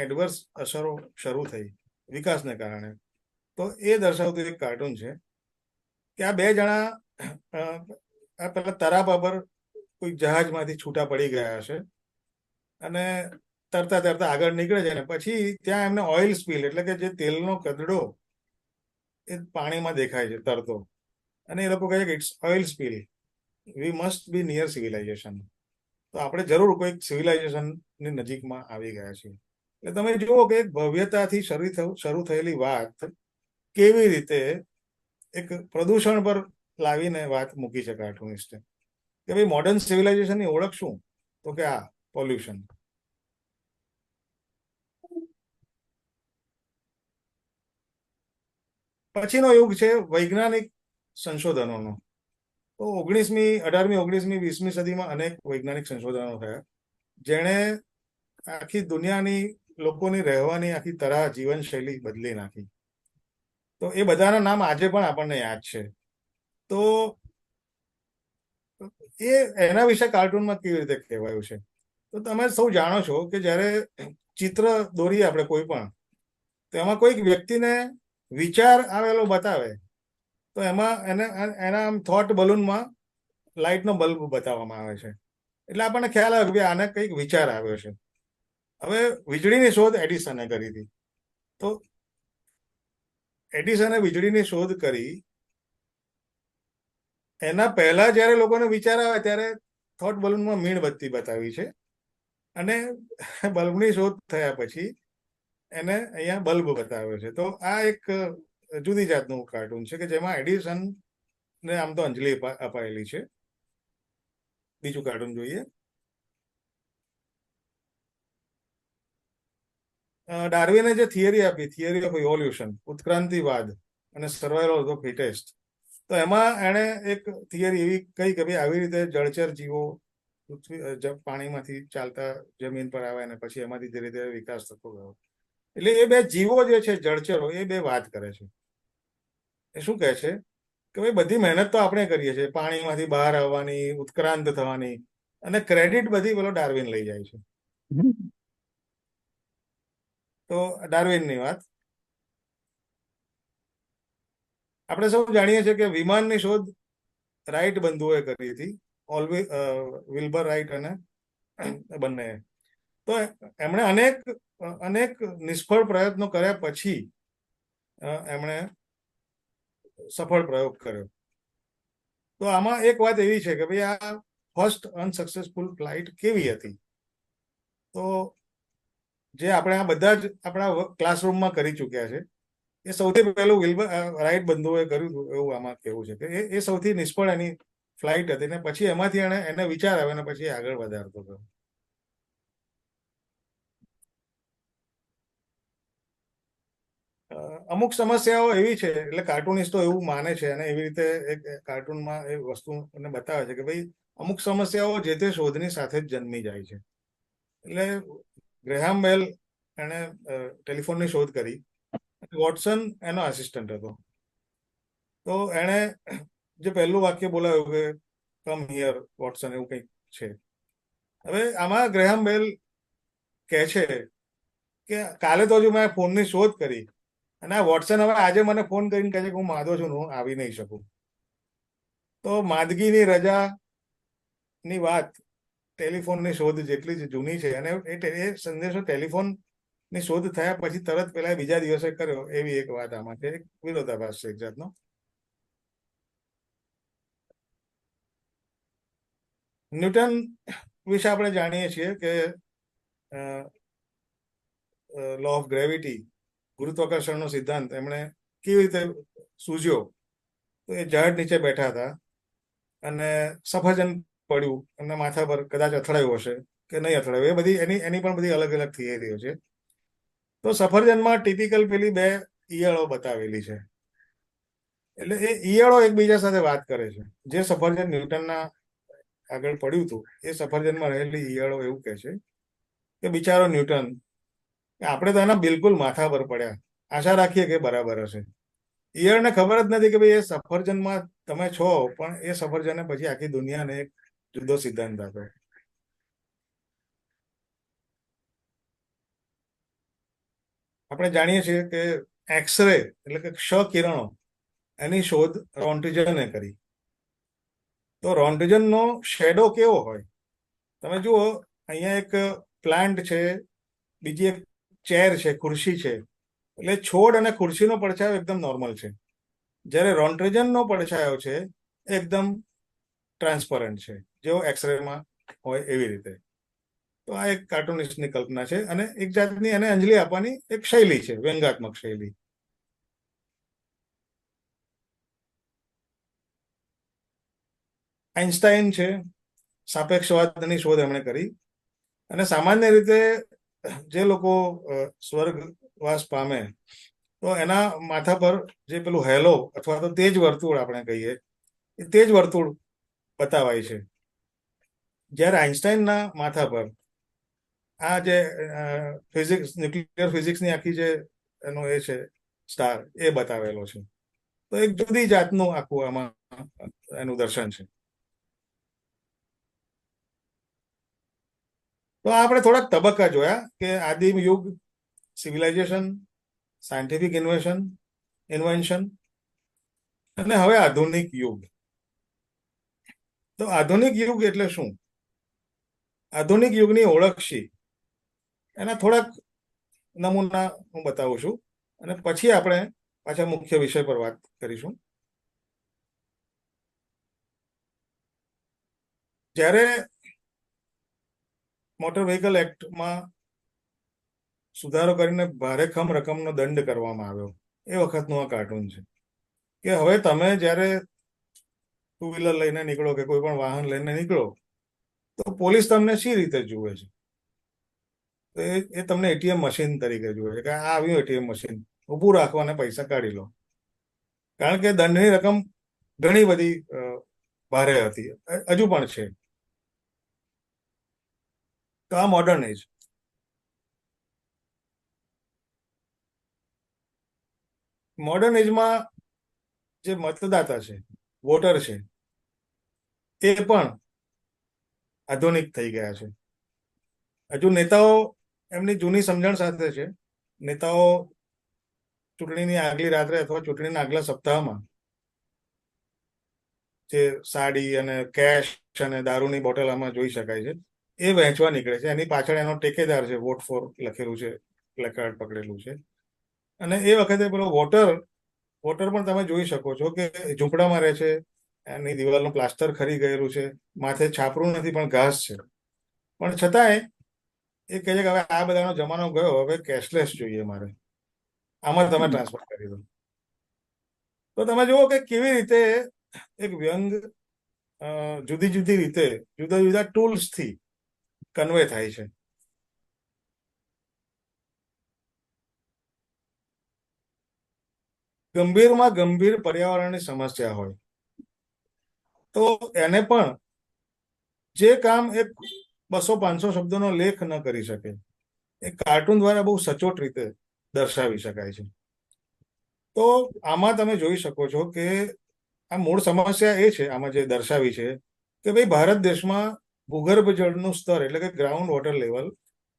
એડવર્સ અસરો શરૂ થઈ વિકાસને કારણે. તો એ દર્શાવતું એક કાર્ટૂન છે કે આ 2 જણા પેલા તરાપા પર કોઈ જહાજમાંથી છૂટા પડી ગયા હશે અને તરતા તરતા આગળ નીકળે છે ને પછી ત્યાં એમને ઓઇલ સ્પીલ એટલે કે જે તેલનો કદડો એ પાણીમાં દેખાય છે તરતો, અને એ લોકો કહે છે કે it's oil spill, we must be near civilization. તો આપણે જરૂર કોઈક સિવિલાઇઝેશનની નજીકમાં આવી ગયા છીએ. એટલે તમે જુઓ કે એક ભવ્યતાથી શરૂ થયેલી વાત કેવી રીતે એક પ્રદૂષણ પર લાવીને વાત મૂકી છે કાર્ટુનિસ્ટે કે ભાઈ મોડર્ન સિવિલાઇઝેશનની ઓળખ શું? તો કે આ પોલ્યુશન. પછીનો યુગ છે વૈજ્ઞાનિક સંશોધનોનો. તો 18મી 19મી 20મી સદીમાં અનેક વૈજ્ઞાનિક સંશોધનો થયા જેણે આખી દુનિયાની લોકોની રહેવાની આખી તરાહ જીવનશૈલી બદલી નાખી. તો એ બધાના નામ આજે પણ આપણને યાદ છે. તો એના વિશે કાર્ટૂનમાં કેવી રીતે કહેવાયું છે? તો તમે સૌ જાણો છો કે જ્યારે ચિત્ર દોરીએ આપણે કોઈ પણ, તો એમાં કોઈક વ્યક્તિને વિચાર આવેલો બતાવે તો એમાં એના આમ થોટ બલૂનમાં લાઇટનો બલ્બ બતાવવામાં આવે છે. એટલે આપણને ખ્યાલ આવે કે આને કંઈક વિચાર આવ્યો છે. હવે વીજળીની શોધ એડિસને કરી હતી. તો એડિસને વીજળીની શોધ કરી એના પહેલા જ્યારે લોકોને વિચાર આવે ત્યારે થોટ બલૂનમાં મીણબત્તી બતાવી છે, અને બલ્બની શોધ થયા પછી એને અહીંયા બલ્બ બતાવ્યો છે. તો આ એક જુદી જાતનું કાર્ટૂન છે કે જેમાં એડિસનને આમ તો અંજલિ અપાયેલી છે. બીજું કાર્ટૂન જોઈએ. ડાર્વિને જે થિયરી આપી, થિયરી ઓફ ઇવોલ્યુશન, ઉત્ક્રાંતિવાદ અને સર્વાઈવલ ઓફ ધ ફિટેસ્ટ, તો એમાં એણે એક થિયરી એવી કહી કે ભાઈ આવી રીતે જળચર જીવો પાણીમાંથી ચાલતા જમીન પર આવે અને પછી એમાંથી ધીરે ધીરે વિકાસ થતો ગયો. એટલે એ 2 જીવો જે છે જળચરો, એ 2 વાત કરે છે. એ શું કહે છે કે ભાઈ બધી મહેનત તો આપણે કરીએ છીએ પાણીમાંથી બહાર આવવાની, ઉત્ક્રાંત થવાની, અને ક્રેડિટ બધી પેલો ડાર્વિન લઈ જાય છે. તો ડાર્વિનની વાત. આપણે સૌ જાણીએ છીએ કે વિમાનની શોધ રાઈટ બંધુઓએ કરી હતી, વિલ્બર રાઈટ અને બંને. તો એમણે અનેક નિષ્ફળ પ્રયત્નો કર્યા પછી એમણે સફળ પ્રયોગ કર્યો. તો આમાં એક વાત એવી છે કે ભાઈ આ ફર્સ્ટ અનસક્સેસફુલ ફ્લાઇટ કેવી હતી? તો જે આપણે આ બધા જ આપણા ક્લાસરૂમમાં કરી ચૂક્યા છે, એ સૌથી પહેલું વિલ્બર રાઈટ બંધુઓએ કર્યું હતું એવું આમાં કહેવું છે કે એ સૌથી નિષ્ફળ એની ફ્લાઇટ હતી ને પછી એમાંથી એને વિચાર આવ્યો ને પછી આગળ વધારતો ગયો. અમુક સમસ્યાઓ એવી છે, એટલે કાર્ટુનિસ્ટો એવું માને છે અને એવી રીતે એક કાર્ટૂનમાં એ વસ્તુને બતાવે છે કે ભાઈ અમુક સમસ્યાઓ જે તે શોધની સાથે જ જન્મી જાય છે. એટલે ગ્રેહામ બેલ એણે ટેલિફોનની શોધ કરી, વોટસન એનો આસિસ્ટન્ટ હતો. તો એણે જે પહેલું વાક્ય બોલાવ્યું કે કમ હિયર વોટસન, એવું કંઈક છે. હવે આમાં ગ્રેહામ બેલ કહે છે કે કાલે તો હજુ મેં ફોનની શોધ કરી અને આ વોટસન હવે આજે મને ફોન કરીને કહે છે કે હું માદો છું ને હું આવી નહીં શકું. તો માંદગીની રજાની વાત ટેલિફોનની શોધ જેટલી જ જૂની છે, અને એ સંદેશો ટેલિફોનની શોધ થયા પછી તરત પેલા બીજા દિવસે કર્યો, એવી એક વાત આમાં છે. એક વિરોધાભાસ છે એક જાતનો. ન્યૂટન વિશે આપણે જાણીએ છીએ કે લો ઓફ ગ્રેવિટી, ગુરુત્વાકર્ષણનો સિદ્ધાંત એમણે કેવી રીતે સૂઝ્યો. તો એ ઝાડ નીચે બેઠા હતા અને સફરજન પડ્યું એમના માથા પર, કદાચ અથડાયું હશે કે નહીં અથડાયું, એ બધી એની પણ બધી અલગ અલગ થિયરીઓ છે. તો સફરજનમાં ટિપિકલ પેલી બે ઈયળો બતાવેલી છે. એટલે એ ઈયળો એકબીજા સાથે વાત કરે છે. જે સફરજન ન્યૂટનના આગળ પડ્યું હતું એ સફરજનમાં રહેલી ઈયળો એવું કહે છે કે બિચારો ન્યૂટન, આપણે તો એના બિલકુલ માથા પર પડ્યા, આશા રાખીએ કે બરાબર હશે. ઈયળને ખબર જ નથી કે ભાઈ એ સફરજનમાં તમે છો, પણ એ સફરજને પછી આખી દુનિયાને એક જુદો સિદ્ધાંત આપ્યો. આપણે જાણીએ છીએ કે એક્સરે એટલે કે ક્ષ કિરણો એની શોધ રોન્ટ્રીજને કરી. તો રોન્ટ્રીજનનો શેડો કેવો હોય તમે જુઓ. અહીંયા એક પ્લાન્ટ છે, બીજી એક ચેર છે, ખુરશી છે. એટલે છોડ અને ખુરશીનો પડછાયો એકદમ નોર્મલ છે, જ્યારે રોન્ટ્રીજનનો પડછાયો છે એકદમ ટ્રાન્સપરન્ટ છે, જેવો એક્સરેમાં હોય એવી રીતે. તો આ એક કાર્ટુનિસ્ટની કલ્પના છે અને એક જાતની એને અંજલિ આપવાની એક શૈલી છે, વ્યંગાત્મક શૈલી. આઇન્સ્ટાઈન છે, સાપેક્ષવાદની શોધ એમણે કરી. અને સામાન્ય રીતે જે લોકો સ્વર્ગવાસ પામે તો એના માથા પર જે પેલું હેલો અથવા તો તેજ વર્તુળ આપણે કહીએ, એ તેજ વર્તુળ બતાવાય છે. જ્યારે આઇન્સ્ટાઈનના માથા પર આ જે ફિઝિક્સ, ન્યુક્લિયર ફિઝિક્સની આખી જે એનો એ છે સ્ટાર, એ બતાવેલો છે. તો એક જુદી જાતનું આખું આમાં એનું દર્શન છે. તો આપણે થોડાક તબક્કા જોયા કે આદિમ યુગ, સિવિલાઇઝેશન, સાયન્ટિફિક ઇન્વેન્શન અને હવે આધુનિક યુગ. તો આધુનિક યુગ એટલે શું? આધુનિક યુગની ઓળખ શી, એના થોડાક નમૂના હું બતાવું છું અને પછી આપણે પાછા મુખ્ય વિષય પર વાત કરીશું. જ્યારે મોટર વ્હીકલ એક્ટમાં સુધારો કરીને ભારેખમ રકમનો દંડ કરવામાં આવ્યો, એ વખતનું આ કાર્ટૂન છે કે હવે તમે જ્યારે ટુ વ્હીલર લઈને નીકળો કે કોઈ પણ વાહન લઈને નીકળો તો પોલીસ તમને શી રીતે જુએ છે? તો એ તમને એટીએમ મશીન તરીકે જુએ છે કે આ આવ્યું એટીએમ મશીન, ઊભું રાખો અને પૈસા કાઢી લો. કારણ કે દંડની રકમ ઘણી બધી ભારે હતી, હજુ પણ છે. તો આ મોડર્ન એજ. મોડર્ન એજમાં જે મતદાતા છે, વોટર છે, એ પણ આધુનિક થઈ ગયા છે. હજુ નેતાઓ એમની જૂની સમજણ સાથે છે. નેતાઓ ચૂંટણીની આગલી રાત્રે અથવા ચૂંટણીના આગલા સપ્તાહમાં જે સાડી અને કેશ અને દારૂની બોટલ આમાં જોઈ શકાય છે, એ વહેંચવા નીકળે છે. એની પાછળ એનો ટેકેદાર છે, વોટ ફોર લખેલું છે, પ્લેકાર્ડ પકડેલું છે. અને એ વખતે પેલો વોટર પણ તમે જોઈ શકો છો કે ઝૂંપડામાં રહે છે, એની દિવાલનું પ્લાસ્ટર ખરી ગયેલું છે, માથે છાપરું નથી પણ ઘાસ છે, પણ છતાંય એ કહે છે કે હવે આ બધાનો જમાનો ગયો, હવે કેશલેસ જોઈએ મારે, આમાં તમે ટ્રાન્સફર કરી દો. તો તમે જુઓ કે કેવી રીતે એક વ્યંગ જુદી જુદી રીતે જુદા જુદા ટૂલ્સથી કન્વે થાય છે. ગંભીરમાં ગંભીર પર્યાવરણની સમસ્યા હોય તો એને પણ જે કામ એક 200-500 શબ્દોનો લેખ ન કરી શકે, એ કાર્ટૂન દ્વારા બહુ સચોટ રીતે દર્શાવી શકાય છે. તો આમાં તમે જોઈ શકો છો કે આ મૂળ સમસ્યા એ છે આમાં જે દર્શાવી છે કે ભાઈ ભારત દેશમાં ભૂગર્ભ જળનું સ્તર એટલે કે ગ્રાઉન્ડ વોટર લેવલ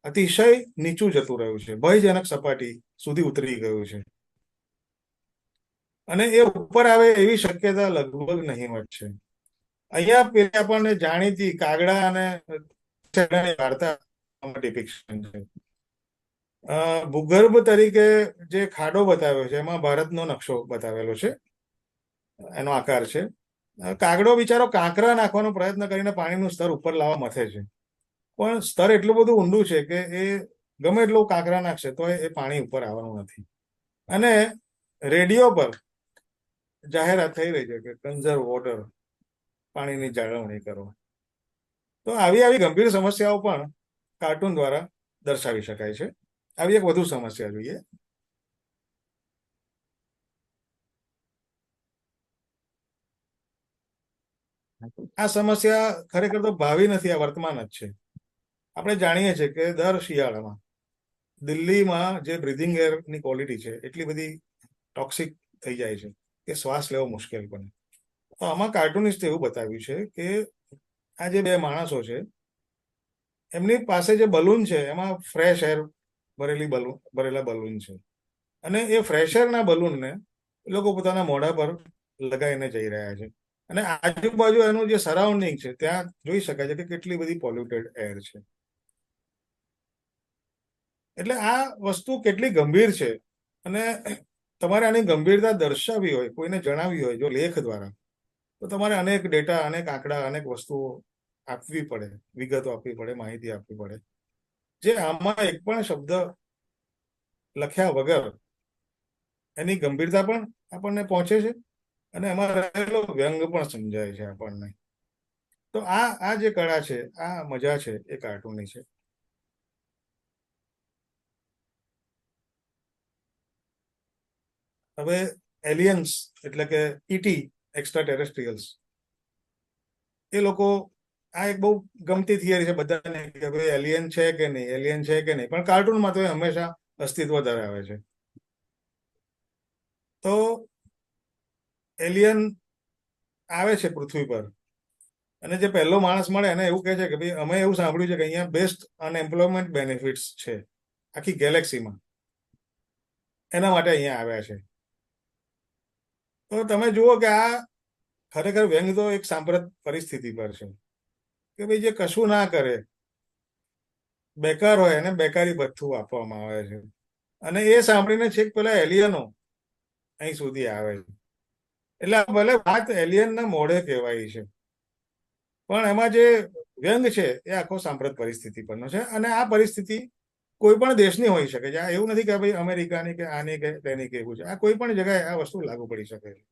અતિશય નીચું જતું રહ્યું છે, ભયજનક સપાટી સુધી ઉતરી ગયું છે અને એ ઉપર આવે એવી શક્યતા લગભગ નહીવત છે. અહીંયા પેલી આપણને જાણીતી કાગડા અને વાર્તા ડિપિક્શન છે. ભૂગર્ભ તરીકે જે ખાડો બતાવ્યો છે એમાં ભારતનો નકશો બતાવેલો છે, એનો આકાર છે. કાગડો બિચારો કાંકરા નાખવાનો પ્રયત્ન કરીને પાણીનું સ્તર ઉપર લાવવા મથે છે, પણ સ્તર એટલું બધું ઊંડું છે કે એ ગમે એટલું કાંકરા નાખશે તો એ પાણી ઉપર આવવાનું નથી. અને રેડિયો પર જાહેરાત થઈ રહી છે કે કન્ઝર્વ વોટર, પાણીની જાળવણી કરો. તો આવી ગંભીર સમસ્યાઓ પણ કાર્ટૂન દ્વારા દર્શાવી શકાય છે. આવી એક વધુ સમસ્યા જોઈએ. આ સમસ્યા ખરેખર તો ભાવિ નથી, આ વર્તમાન જ છે. આપણે જાણીએ છીએ કે દર શિયાળામાં દિલ્હીમાં જે બ્રિધિંગ એરની ક્વોલિટી છે એટલી બધી ટોક્સિક થઈ જાય છે કે શ્વાસ લેવો મુશ્કેલ બને. તો આમાં કાર્ટુનિસ્ટે એવું બતાવ્યું છે કે આ જે બે માણસો છે એમની પાસે જે બલૂન છે એમાં ફ્રેશ એર ભરેલા બલૂન છે અને એ ફ્રેશ એરના બલૂનને એ લોકો પોતાના મોઢા પર લગાવીને જઈ રહ્યા છે અને આજુબાજુ એનું જે સરાઉન્ડિંગ છે ત્યાં જોઈ શકાય છે કે કેટલી બધી પોલ્યુટેડ એર છે. એટલે આ વસ્તુ કેટલી ગંભીર છે અને તમારે આની ગંભીરતા દર્શાવવી હોય, કોઈને જણાવવી હોય જો લેખ દ્વારા, તો તમારે અનેક ડેટા, અનેક આંકડા, અનેક વસ્તુઓ આપવી પડે, વિગતો આપવી પડે, માહિતી આપવી પડે, જે આમાં એક પણ શબ્દ લખ્યા વગર એની ગંભીરતા પણ આપણને પહોંચે છે અને એમાં રહેલો વ્યંગ પણ સમજાય છે આપણને. તો આ જે કળા છે, આ મજા છે એ કાર્ટૂનની છે. હવે એલિયન્સ એટલે કે ઈટી, એક્સ્ટ્રા ટેરેસ્ટ્રીયલ્સ, એ લોકો, આ એક બહુ ગમતી થિયરી છે બધાને કે ભાઈ એલિયન છે કે નહીં, એલિયન છે કે નહીં, પણ કાર્ટૂનમાં તો એ હંમેશા અસ્તિત્વ ધરાવે છે. તો એલિયન આવે છે પૃથ્વી પર અને જે પહેલો માણસ મળે એને એવું કહે છે કે ભાઈ અમે એવું સાંભળ્યું છે કે અહીંયા બેસ્ટ અનએમ્પ્લોયમેન્ટ બેનિફિટ્સ છે આખી ગેલેક્સીમાં, એના માટે અહીંયા આવ્યા છે. તો તમે જુઓ કે આ ખરેખર વ્યંગ તો એક સાંપ્રત પરિસ્થિતિ પર છે કે ભાઈ જે કશું ના કરે, બેકાર હોય એને બેકારી ભથ્થું આપવામાં આવે છે અને એ સાંભળીને છેક પેલા એલિયનો અહીં સુધી આવે છે. એટલે ભલે વાત એલિયનના મોઢે કહેવાય છે પણ એમાં જે વ્યંગ છે એ આખો સાંપ્રત પરિસ્થિતિ પરનો છે અને આ પરિસ્થિતિ કોઈ પણ દેશની હોઈ શકે છે. આ એવું નથી કે ભાઈ અમેરિકાની કે આની કે તેની કે એવું છે. આ કોઈ પણ જગ્યાએ આ વસ્તુ લાગુ પડી શકે છે.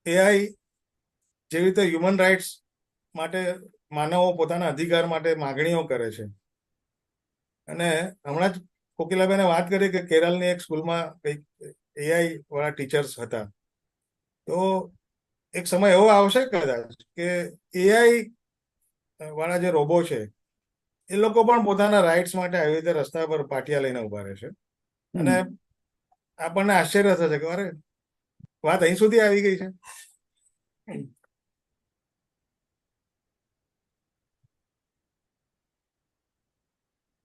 એઆઈ જેવી રીતે હ્યુમન રાઇટ્સ માટે માનવો પોતાના અધિકાર માટે માગણીઓ કરે છે અને હમણાં જ કોકિલાબેને વાત કરી કે કેરળની એક સ્કૂલમાં કંઈક એઆઈ વાળા ટીચર્સ હતા. તો એક સમય એવો આવશે કદાચ કે એઆઈ વાળા જે રોબો છે એ લોકો પણ પોતાના રાઇટ્સ માટે આવી રીતે રસ્તા પર પાટિયા લઈને ઉભા રહે છે અને આપણને આશ્ચર્ય થશે કે અરે વાત અહીં સુધી આવી ગઈ છે.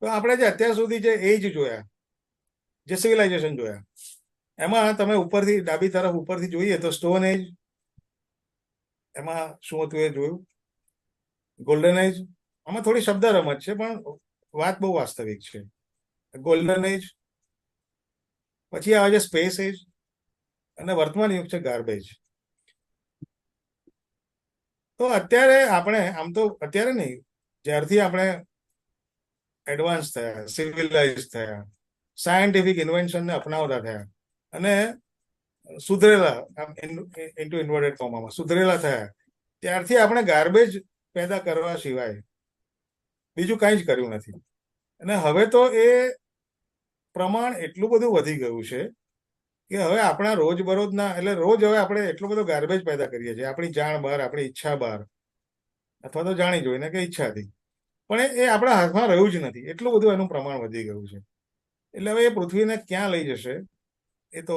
તો આપણે જે અત્યાર સુધી જે એજ જોયા, જે સિવિલાઇઝેશન જોયા, એમાં તમે ઉપરથી ડાબી તરફ ઉપરથી જોઈએ તો સ્ટોન એજ, એમાં શું હતું એ જોયું, ગોલ્ડન એજ, આમાં થોડી શબ્દ રમત છે પણ વાત બહુ વાસ્તવિક છે. ગોલ્ડન એજ, પછી આવે છે સ્પેસ એજ અને વર્તમાન યુગ છે ગાર્બેજ. તો અત્યારે આપણે આમ તો અત્યારે નહીં, જ્યારથી આપણે એડવાન્સ થયા, સિવિલાઇઝ થયા, સાયન્ટિફિક ઇન્વેન્શનને અપનાવતા થયા અને સુધરેલા, ઇન્ટુ ઇન્વર્ટેડ કોમામાં સુધરેલા થયા, ત્યારથી આપણે ગાર્બેજ પેદા કરવા સિવાય બીજું કાંઈ જ કર્યું નથી. અને હવે તો એ પ્રમાણ એટલું બધું વધી ગયું છે કે હવે આપણા રોજબરોજના, એટલે રોજ હવે આપણે એટલો બધો ગાર્બેજ પેદા કરીએ છીએ આપણી જાણ બહાર, આપણી ઈચ્છા બહાર, અથવા તો જાણી જોઈને કે ઈચ્છાથી. પણ એ આપણા હાથમાં રહ્યું જ નથી, એટલું બધું એનું પ્રમાણ વધી ગયું છે. એટલે હવે એ પૃથ્વીને ક્યાં લઈ જશે એ તો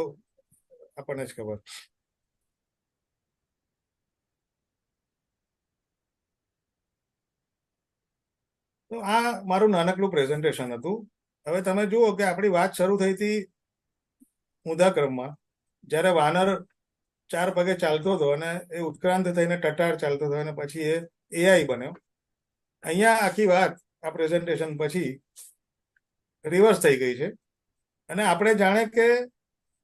આપણને જ ખબર. તો આ મારું નાનકડું પ્રેઝન્ટેશન હતું. હવે તમે જુઓ કે આપણી વાત શરૂ થઈ હતી ઊંધા જ્યારે વાનર 4 પગે ચાલતો હતો અને એ ઉત્ક્રાંત થઈને ટટાર ચાલતો હતો અને પછી એ એઆઈ બન્યો. અહીંયા આખી વાત આ પ્રેઝન્ટેશન પછી રિવર્સ થઈ ગઈ છે અને આપણે જાણે કે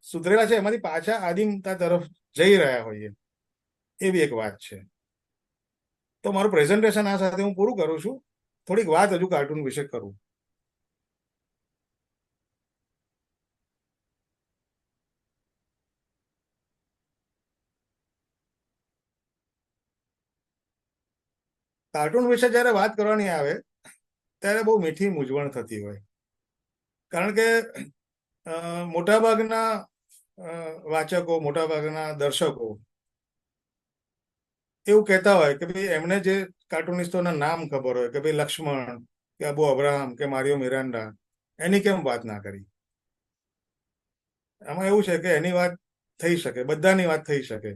સુધરેલા છે એમાંથી પાછા આદિમતા તરફ જઈ રહ્યા હોઈએ એવી એક વાત છે. તો મારું પ્રેઝન્ટેશન આ સાથે હું પૂરું કરું છું. થોડીક વાત હજુ કાર્ટૂન વિશે કરું. કાર્ટૂન વિશે જ્યારે વાત કરવાની આવે ત્યારે બહુ મીઠી મૂંઝવણ થતી હોય, કારણ કે મોટાભાગના વાચકો, મોટાભાગના દર્શકો એવું કહેતા હોય કે ભાઈ એમને જે કાર્ટુનિસ્ટોના નામ ખબર હોય કે ભાઈ લક્ષ્મણ કે અબુ અબ્રાહમ કે મારિયો મિરાન્ડા, એની કેમ વાત ના કરી. આમાં એવું છે કે એની વાત થઈ શકે, બધાની વાત થઈ શકે,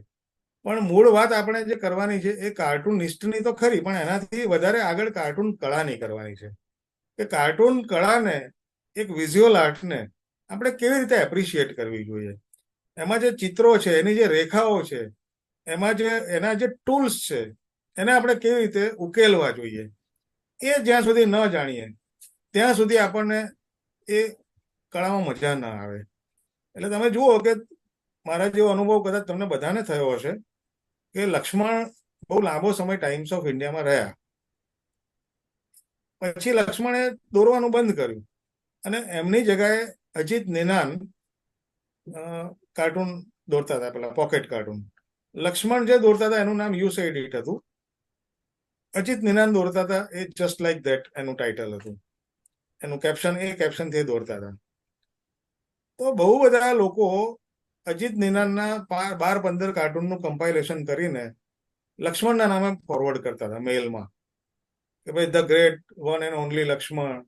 પણ મૂળ વાત આપણે જે કરવાની છે એ કાર્ટૂનિસ્ટની તો ખરી, પણ એનાથી વધારે આગળ કાર્ટૂન કળાની કરવાની છે. કે કાર્ટૂન કળાને, એક વિઝ્યુઅલ આર્ટને આપણે કેવી રીતે એપ્રિશિએટ કરવી જોઈએ. એમાં જે ચિત્રો છે, એની જે રેખાઓ છે, એમાં જે એના જે ટૂલ્સ છે, એને આપણે કેવી રીતે ઉકેલવા જોઈએ, એ જ્યાં સુધી ન જાણીએ ત્યાં સુધી આપણને એ કળામાં મજા ના આવે. એટલે તમે જુઓ કે મારા જેવો અનુભવ કદાચ તમને બધાને થયો હશે કે લક્ષ્મણ બહુ લાંબો સમય ટાઈમ્સ ઓફ ઇન્ડિયામાં રહ્યા. પછી લક્ષ્મણે દોરવાનું બંધ કર્યું અને એમની જગ્યાએ અજીત નિનાન કાર્ટૂન દોરતા હતા, પેલા પોકેટ કાર્ટૂન. લક્ષ્મણ જે દોરતા હતા એનું નામ યુ સેડ ઇટ હતું. અજીત નિનાન દોરતા હતા એ જસ્ટ લાઈક ધેટ એનું ટાઇટલ હતું. એનું કેપ્શન એ કેપ્શનથી દોરતા હતા. તો બહુ બધા લોકો અજીત નિનાનના 12-15 કાર્ટૂનનું કમ્પાઇલેશન કરીને લક્ષ્મણના નામે ફોરવર્ડ કરતા હતા મેલમાં કે ભાઈ the great one and only Lakshman.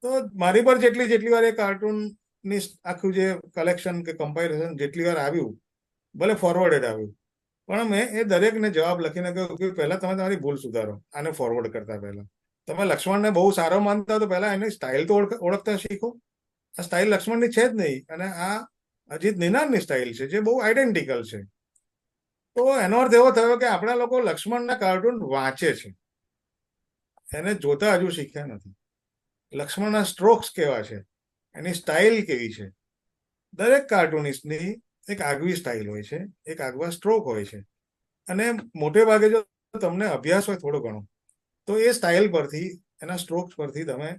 તો મારી પર જેટલી વાર એ કાર્ટૂનની આખું જે કલેક્શન કે કમ્પાઇલેશન જેટલી વાર આવ્યું, ભલે ફોરવર્ડેડ આવ્યું, પણ મેં એ દરેકને જવાબ લખીને કહ્યું કે પહેલા તમે તમારી ભૂલ સુધારો આને ફોરવર્ડ કરતા પહેલા. તમે લક્ષ્મણને બહુ સારો માનતા તો પહેલા એની સ્ટાઇલ તો ઓળખતા શીખો. આ સ્ટાઇલ લક્ષ્મણની છે જ નહીં અને આ અજીત નિનાનની સ્ટાઇલ છે જે બહુ આઈડેન્ટિકલ છે. તો એનો અર્થ એવો થયો કે આપણા લોકો લક્ષ્મણના કાર્ટૂન વાંચે છે, એને જોતા હજુ શીખ્યા નથી. લક્ષ્મણના સ્ટ્રોક્સ કેવા છે, એની સ્ટાઇલ કેવી છે. દરેક કાર્ટૂનિસ્ટની એક આગવી સ્ટાઇલ હોય છે, એક આગવા સ્ટ્રોક હોય છે, અને મોટે ભાગે જો તમને અભ્યાસ હોય થોડો ઘણો તો એ સ્ટાઇલ પરથી, એના સ્ટ્રોક્સ પરથી તમે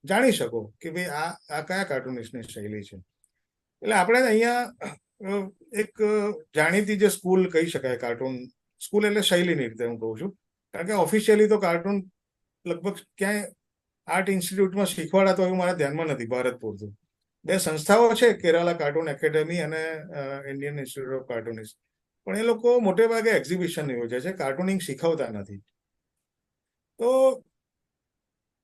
જાણી શકો કે ભાઈ આ કયા કાર્ટૂનિસ્ટની શૈલી છે. એટલે આપણે અહીંયા એક જાણીતી જે સ્કૂલ કહી શકાય કાર્ટૂન સ્કૂલ, એટલે શૈલીની રીતે હું કહું છું, કારણ કે ઓફિશિયલી તો કાર્ટૂન લગભગ ક્યાંય આર્ટ ઇન્સ્ટિટ્યૂટમાં શીખવાડાતો એવું મારા ધ્યાનમાં નથી ભારત પૂરતું. 2 સંસ્થાઓ છે, કેરાલા કાર્ટૂન એકેડેમી અને ઇન્ડિયન ઇન્સ્ટિટ્યૂટ ઓફ કાર્ટૂનિસ્ટ, પણ એ લોકો મોટે ભાગે એક્ઝિબિશન યોજે છે, કાર્ટૂનિંગ શીખવતા નથી. તો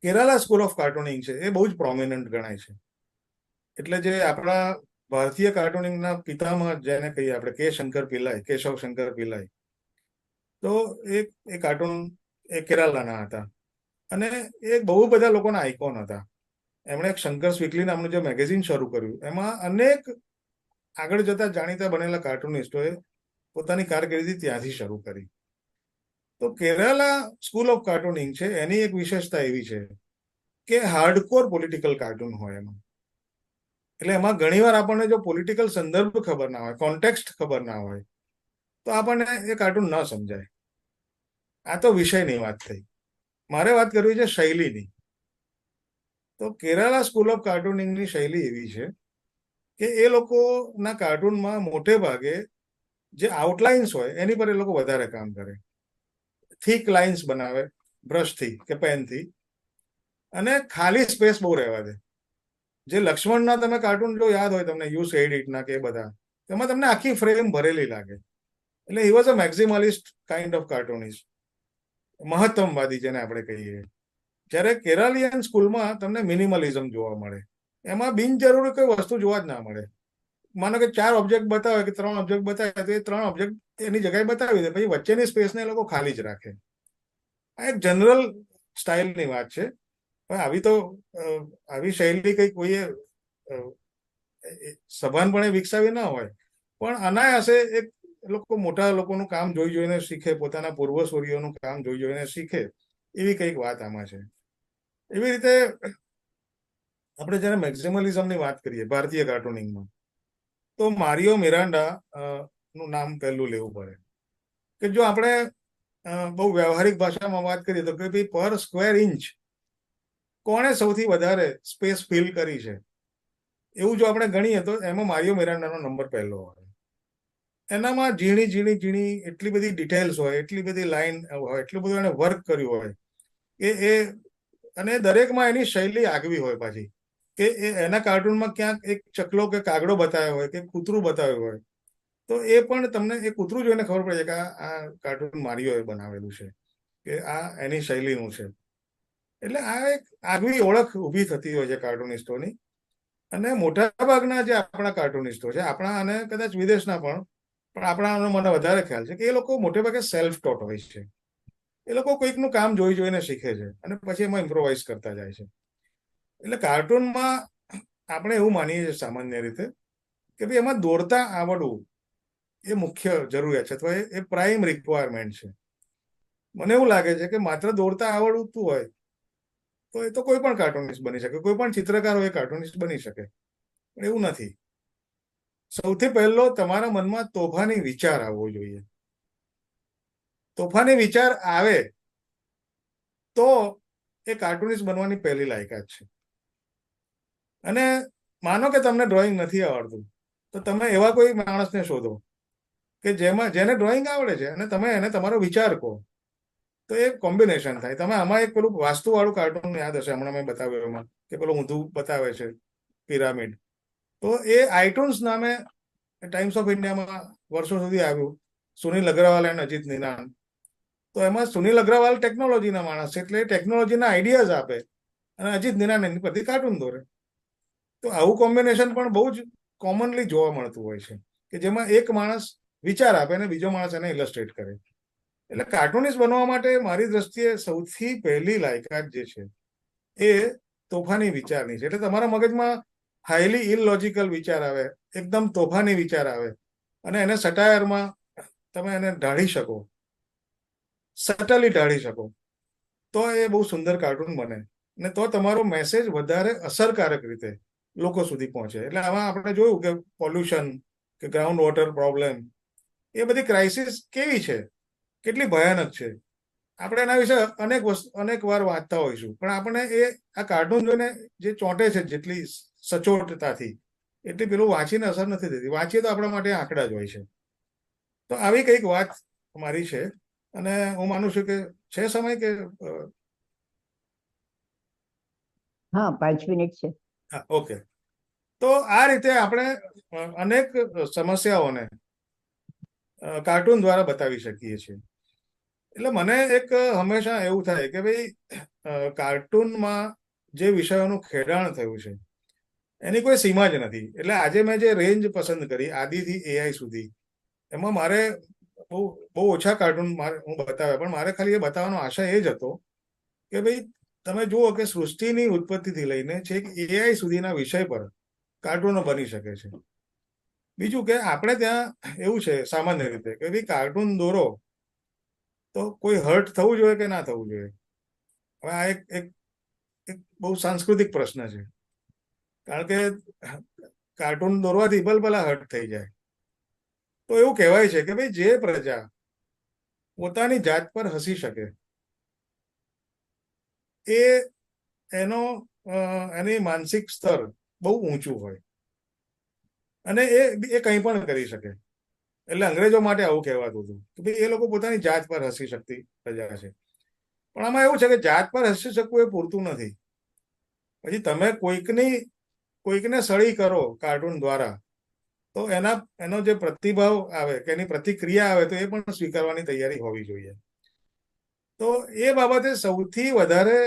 કેરાલા સ્કૂલ ઓફ કાર્ટૂનિંગ છે એ બહુ જ પ્રોમિનન્ટ ગણાય છે. એટલે જે આપણા ભારતીય કાર્ટૂનિંગના પિતામહ જેને કહીએ આપણે, કેશવ શંકર પિલ્લાઈ, તો એ કાર્ટૂન એ કેરાલાના હતા અને એ બહુ બધા લોકોના આઇકોન હતા. એમણે એક શંકર સ્વીકલી નામનું જે મેગેઝિન શરૂ કર્યું, એમાં અનેક આગળ જતા જાણીતા બનેલા કાર્ટૂનિસ્ટોએ પોતાની કારકિર્દી ત્યાંથી શરૂ કરી. તો કેરાલા સ્કૂલ ઓફ કાર્ટૂનિંગ છે એની એક વિશેષતા એવી છે કે હાર્ડકોર પોલિટિકલ કાર્ટૂન હોય એમાં. એટલે એમાં ઘણીવાર આપણને જો પોલિટિકલ સંદર્ભ ખબર ના હોય, કોન્ટેક્સ્ટ ખબર ના હોય, તો આપણને એ કાર્ટૂન ન સમજાય. આ તો વિષયની વાત થઈ. મારે વાત કરવી છે શૈલીની. તો કેરાલા સ્કૂલ ઓફ કાર્ટૂનિંગની શૈલી એવી છે કે એ લોકોના કાર્ટૂનમાં મોટે ભાગે જે આઉટલાઇન્સ હોય એની પર એ લોકો વધારે કામ કરે. થીક લાઇન્સ બનાવે બ્રશથી કે પેનથી, અને ખાલી સ્પેસ બહુ રહેવા દે. જે લક્ષ્મણના તમે કાર્ટૂન જો યાદ હોય તમને, યુ સેડ ઇટના કે બધા, તેમાં તમને આખી ફ્રેમ ભરેલી લાગે. એટલે he was a maximalist kind of cartoonist. મહત્તમવાદી જેને આપણે કહીએ. જ્યારે કેરાલિયન સ્કૂલમાં તમને મિનિમલિઝમ જોવા મળે. એમાં બિનજરૂરી કોઈ વસ્તુ જોવા જ ના મળે. માનો કે 4 ઓબ્જેક્ટ બતાવે કે 3 ઓબ્જેક્ટ બતાવે તો એ 3 ઓબ્જેક્ટ એની જગ્યાએ બતાવી દે, પછી વચ્ચેની સ્પેસને એ લોકો ખાલી જ રાખે. આ એક જનરલ સ્ટાઇલની વાત છે. પણ આવી શૈલી કઈ કોઈએ સભાનપણે વિકસાવી ના હોય, પણ અનાયાસે એક લોકો મોટા લોકોનું કામ જોઈ જોઈને શીખે, પોતાના પૂર્વસૂરીઓનું કામ જોઈ જોઈને શીખે, એવી કંઈક વાત આમાં છે. એવી રીતે આપણે જ્યારે મેક્સિમલિઝમની વાત કરીએ ભારતીય કાર્ટુનિંગમાં, તો મારિયો મિરાન્ડા નું નામ પહેલું લેવું પડે. કે જો આપણે બહુ વ્યવહારિક ભાષામાં વાત કરીએ તો કે ભાઈ પર સ્ક્વેર ઇંચ કોણે સૌથી વધારે સ્પેસ ફિલ કરી છે, એવું જો આપણે ગણીએ તો એમાં મારિયો મિરાન્ડાનો નંબર પહેલો હોય. એનામાં ઝીણી ઝીણી ઝીણી એટલી બધી ડિટેલ્સ હોય, એટલી બધી લાઈન હોય, એટલું બધું એને વર્ક કર્યું હોય કે અને દરેકમાં એની શૈલી આગવી હોય પાછી. કે એના કાર્ટૂનમાં ક્યાંક એક ચકલો કે કાગડો બતાવ્યો હોય કે કૂતરું બતાવ્યું હોય, તો એ પણ તમને એ કૂતરું જોઈને ખબર પડે કે આ કાર્ટૂન મારિયોએ બનાવેલું છે, કે આ એની શૈલીનું છે. એટલે આ એક આગવી ઓળખ ઊભી થતી હોય છે કાર્ટુનિસ્ટોની. અને મોટાભાગના જે આપણા કાર્ટુનિસ્ટો છે, આપણા અને કદાચ વિદેશના પણ આપણાનો મને વધારે ખ્યાલ છે કે એ લોકો મોટે ભાગે સેલ્ફ ટોટ હોય છે. એ લોકો કોઈકનું કામ જોઈ જોઈને શીખે છે અને પછી એમાં ઇમ્પ્રોવાઇઝ કરતા જાય છે. એટલે કાર્ટૂનમાં આપણે એવું માનીએ છીએ સામાન્ય રીતે કે ભાઈ એમાં દોરતા આવડવું એ મુખ્ય જરૂરિયાત છે, અથવા એ પ્રાઇમ રિક્વાયરમેન્ટ છે. મને એવું લાગે છે કે માત્ર દોરતા આવડતું હોય તો એ તો કોઈ પણ કાર્ટુનિસ્ટ બની શકે, કોઈ પણ ચિત્રકાર હોય કાર્ટુનિસ્ટ બની શકે, પણ એવું નથી. સૌથી પહેલો તમારા મનમાં તોફાની વિચાર આવવો જોઈએ. તોફાની વિચાર આવે તો એ કાર્ટુનિસ્ટ બનવાની પહેલી લાયકાત છે. અને માનો કે તમને ડ્રોઈંગ નથી આવડતું, તો તમે એવા કોઈ માણસને શોધો કે જેને ડ્રોઈંગ આવડે છે અને તમે એને તમારો વિચાર કહો, તો એ કોમ્બિનેશન થાય. તમે આમાં એક પેલું વાસ્તુવાળું કાર્ટૂન યાદ હશે, હમણાં મેં બતાવ્યું એમાં, કે પેલું ઊંધું બતાવે છે પિરામિડ. તો એ આઈટુન્સ નામે ટાઈમ્સ ઓફ ઇન્ડિયામાં વર્ષો સુધી આવ્યું, સુનિલ અગ્રવાલ અને અજીત નિનાન. તો એમાં સુનિલ અગ્રવાલ ટેકનોલોજીના માણસ છે, એટલે ટેકનોલોજીના આઈડિયાઝ આપે અને અજીત નિનાન એની પરથી કાર્ટૂન દોરે. તો આવું કોમ્બિનેશન પણ બહુ જ કોમનલી જોવા મળતું હોય છે, કે જેમાં એક માણસ વિચાર આપે અને બીજો માણસ એને ઇલસ્ટ્રેટ કરે. એટલે કાર્ટુનિસ્ટ બનવા માટે મારી દ્રષ્ટિએ સૌથી પહેલી લાયકાત જે છે એ તોફાની વિચારની છે. એટલે તમારા મગજમાં હાઈલી ઇલોજિકલ વિચાર આવે, એકદમ તોફાની વિચાર આવે, અને એને સટાયરમાં તમે એને ઢાળી શકો, સટલી ઢાળી શકો, તો એ બહુ સુંદર કાર્ટૂન બને. ને તો તમારો મેસેજ વધારે અસરકારક રીતે લોકો સુધી પહોંચે. એટલે આમાં આપણે જોયું કે પોલ્યુશન કે ગ્રાઉન્ડ વોટર પ્રોબ્લેમ, એ બધી ક્રાઇસિસ કેવી છે, કેટલી ભયાનક છે, આપણે એના વિશે અનેક વાર વાંચતા હોઈશું, પણ આપણે આ કાર્ટૂન જોઈને જે ચોંટે છે જેટલી સચોટતાથી, એટલી પેલું વાંચીને અસર નથી થતી. વાંચીએ તો આપણા માટે આંકડા જ હોય છે. તો આવી કંઈક વાત મારી છે, અને હું માનું છું કે છે સમય કે હા, 5 મિનિટ છે. હા, ઓકે. તો આ રીતે આપણે અનેક સમસ્યાઓને કાર્ટૂન દ્વારા બતાવી શકીએ છીએ. એટલે મને એક હંમેશા એવું થાય કે ભાઈ કાર્ટૂનમાં જે વિષયોનું ખેડાણ થયું છે એની કોઈ સીમા જ નથી. એટલે આજે મેં જે રેન્જ પસંદ કરી, આદિથી એઆઈ સુધી, એમાં મારે બહુ ઓછા કાર્ટૂન હું બતાવ્યા, પણ મારે ખાલી એ બતાવવાનો આશય એ જ હતો કે ભાઈ તમે જુઓ કે સૃષ્ટિની ઉત્પત્તિથી લઈને છેક એઆઈ સુધીના વિષય પર કાર્ટૂનો બની શકે છે. બીજું કે આપણે ત્યાં એવું છે સામાન્ય રીતે કે ભાઈ કાર્ટૂન દોરો તો કોઈ હર્ટ થવું જોઈએ કે ના થવું જોઈએ. હવે આ એક બહુ સાંસ્કૃતિક પ્રશ્ન છે, કારણ કે કાર્ટૂન દોરવાથી ભલભલા હર્ટ થઈ જાય. તો એવું કહેવાય છે કે ભાઈ જે પ્રજા પોતાની જાત પર હસી શકે એની માનસિક સ્તર બહુ ઊંચું હોય, અને એ કંઈ પણ કરી શકે. એટલે અંગ્રેજો માટે આવું કહેવાતું હતું કે ભાઈ એ લોકો પોતાની જાત પર હસી શકતી પ્રજા છે. પણ આમાં એવું છે કે જાત પર હસી શકવું એ પૂરતું નથી. પછી તમે કોઈકને સળી કરો કાર્ટૂન દ્વારા, તો એનો જે પ્રતિભાવ આવે કે એની પ્રતિક્રિયા આવે તો એ પણ સ્વીકારવાની તૈયારી હોવી જોઈએ. તો એ બાબતે સૌથી વધારે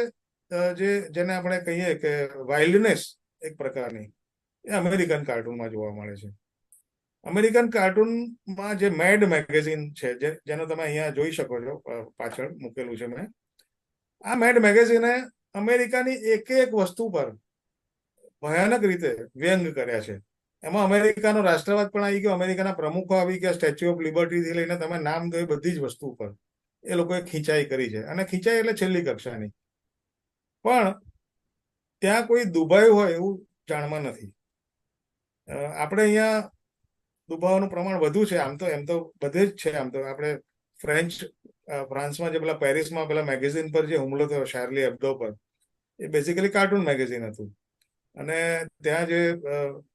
જેને આપણે કહીએ કે વાઇલ્ડનેસ એક પ્રકારની એ અમેરિકન કાર્ટૂનમાં જોવા મળે છે. અમેરિકન કાર્ટૂનમાં જે મેડ મેગેઝિન છે, જેનો તમે અહીંયા જોઈ શકો છો, પાછળ મૂકેલું છે મેં. આ મેડ મેગેઝિને અમેરિકાની એક એક વસ્તુ પર ભયાનક રીતે વ્યંગ કર્યા છે. એમાં અમેરિકાનો રાષ્ટ્રવાદ પણ આવી ગયો, અમેરિકાના પ્રમુખો આવી ગયા, સ્ટેચ્યુ ઓફ લિબર્ટીથી લઈને તમે નામ દો એ બધી જ વસ્તુ પર એ લોકોએ ખીચાઈ કરી છે. અને ખીચાઈ એટલે છેલ્લી કક્ષાની. પણ ત્યાં કોઈ દુભાયું હોય એવું જાણમાં નથી. આપણે અહીંયા દુભાવાનું પ્રમાણ વધુ છે. આમ તો બધે જ છે. આમ તો આપણે ફ્રાન્સમાં જે પેલા પેરિસમાં પેલા મેગેઝિન પર જે હુમલો થયો શાર્લી એબ્દો પર, એ બેઝિકલી કાર્ટૂન મેગેઝિન હતું. અને ત્યાં જે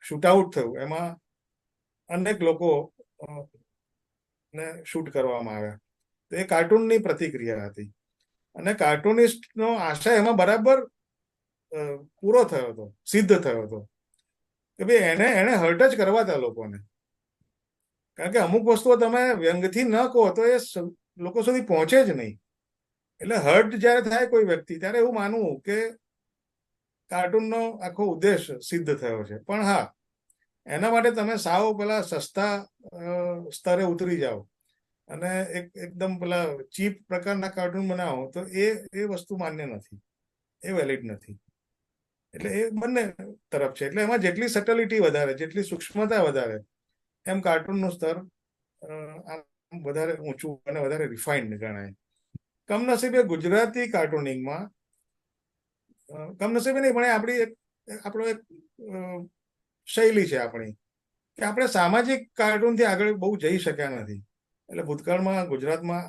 શૂટ આઉટ થયું એમાં અનેક લોકો ને શૂટ કરવામાં આવ્યા. તો એ કાર્ટૂનની પ્રતિક્રિયા હતી. અને કાર્ટૂનિસ્ટનો આશય એમાં બરાબર પૂરો થયો હતો, સિદ્ધ થયો હતો કે ભાઈ એને હર્ટ જ કરવા હતા લોકોને. કારણ કે અમુક વસ્તુઓ તમે વ્યંગથી ન કહો તો એ લોકો સુધી પહોંચે જ નહીં. એટલે હર્ટ જ્યારે થાય કોઈ વ્યક્તિ, ત્યારે એવું માનવું કે કાર્ટૂનનો આખો ઉદ્દેશ સિદ્ધ થયો છે. પણ હા, એના માટે તમે સાવ પેલા સસ્તા સ્તરે ઉતરી જાઓ અને એકદમ પેલા ચીપ પ્રકારના કાર્ટૂન બનાવો તો એ વસ્તુ માન્ય નથી, એ વેલિડ નથી. એટલે એ બંને તરફ છે. એટલે એમાં જેટલી સટલિટી વધારે, જેટલી સૂક્ષ્મતા વધારે, એમ કાર્ટૂનનું સ્તર વધારે ઊંચું અને વધારે રિફાઇન્ડ ગણાય. કમનસીબે ગુજરાતી કાર્ટૂનિંગમાં, કમનસીબે નહીં પણ આપણો એક શૈલી છે આપણી, કે આપણે સામાજિક કાર્ટૂનથી આગળ બહુ જઈ શક્યા નથી. એટલે ભૂતકાળમાં ગુજરાતમાં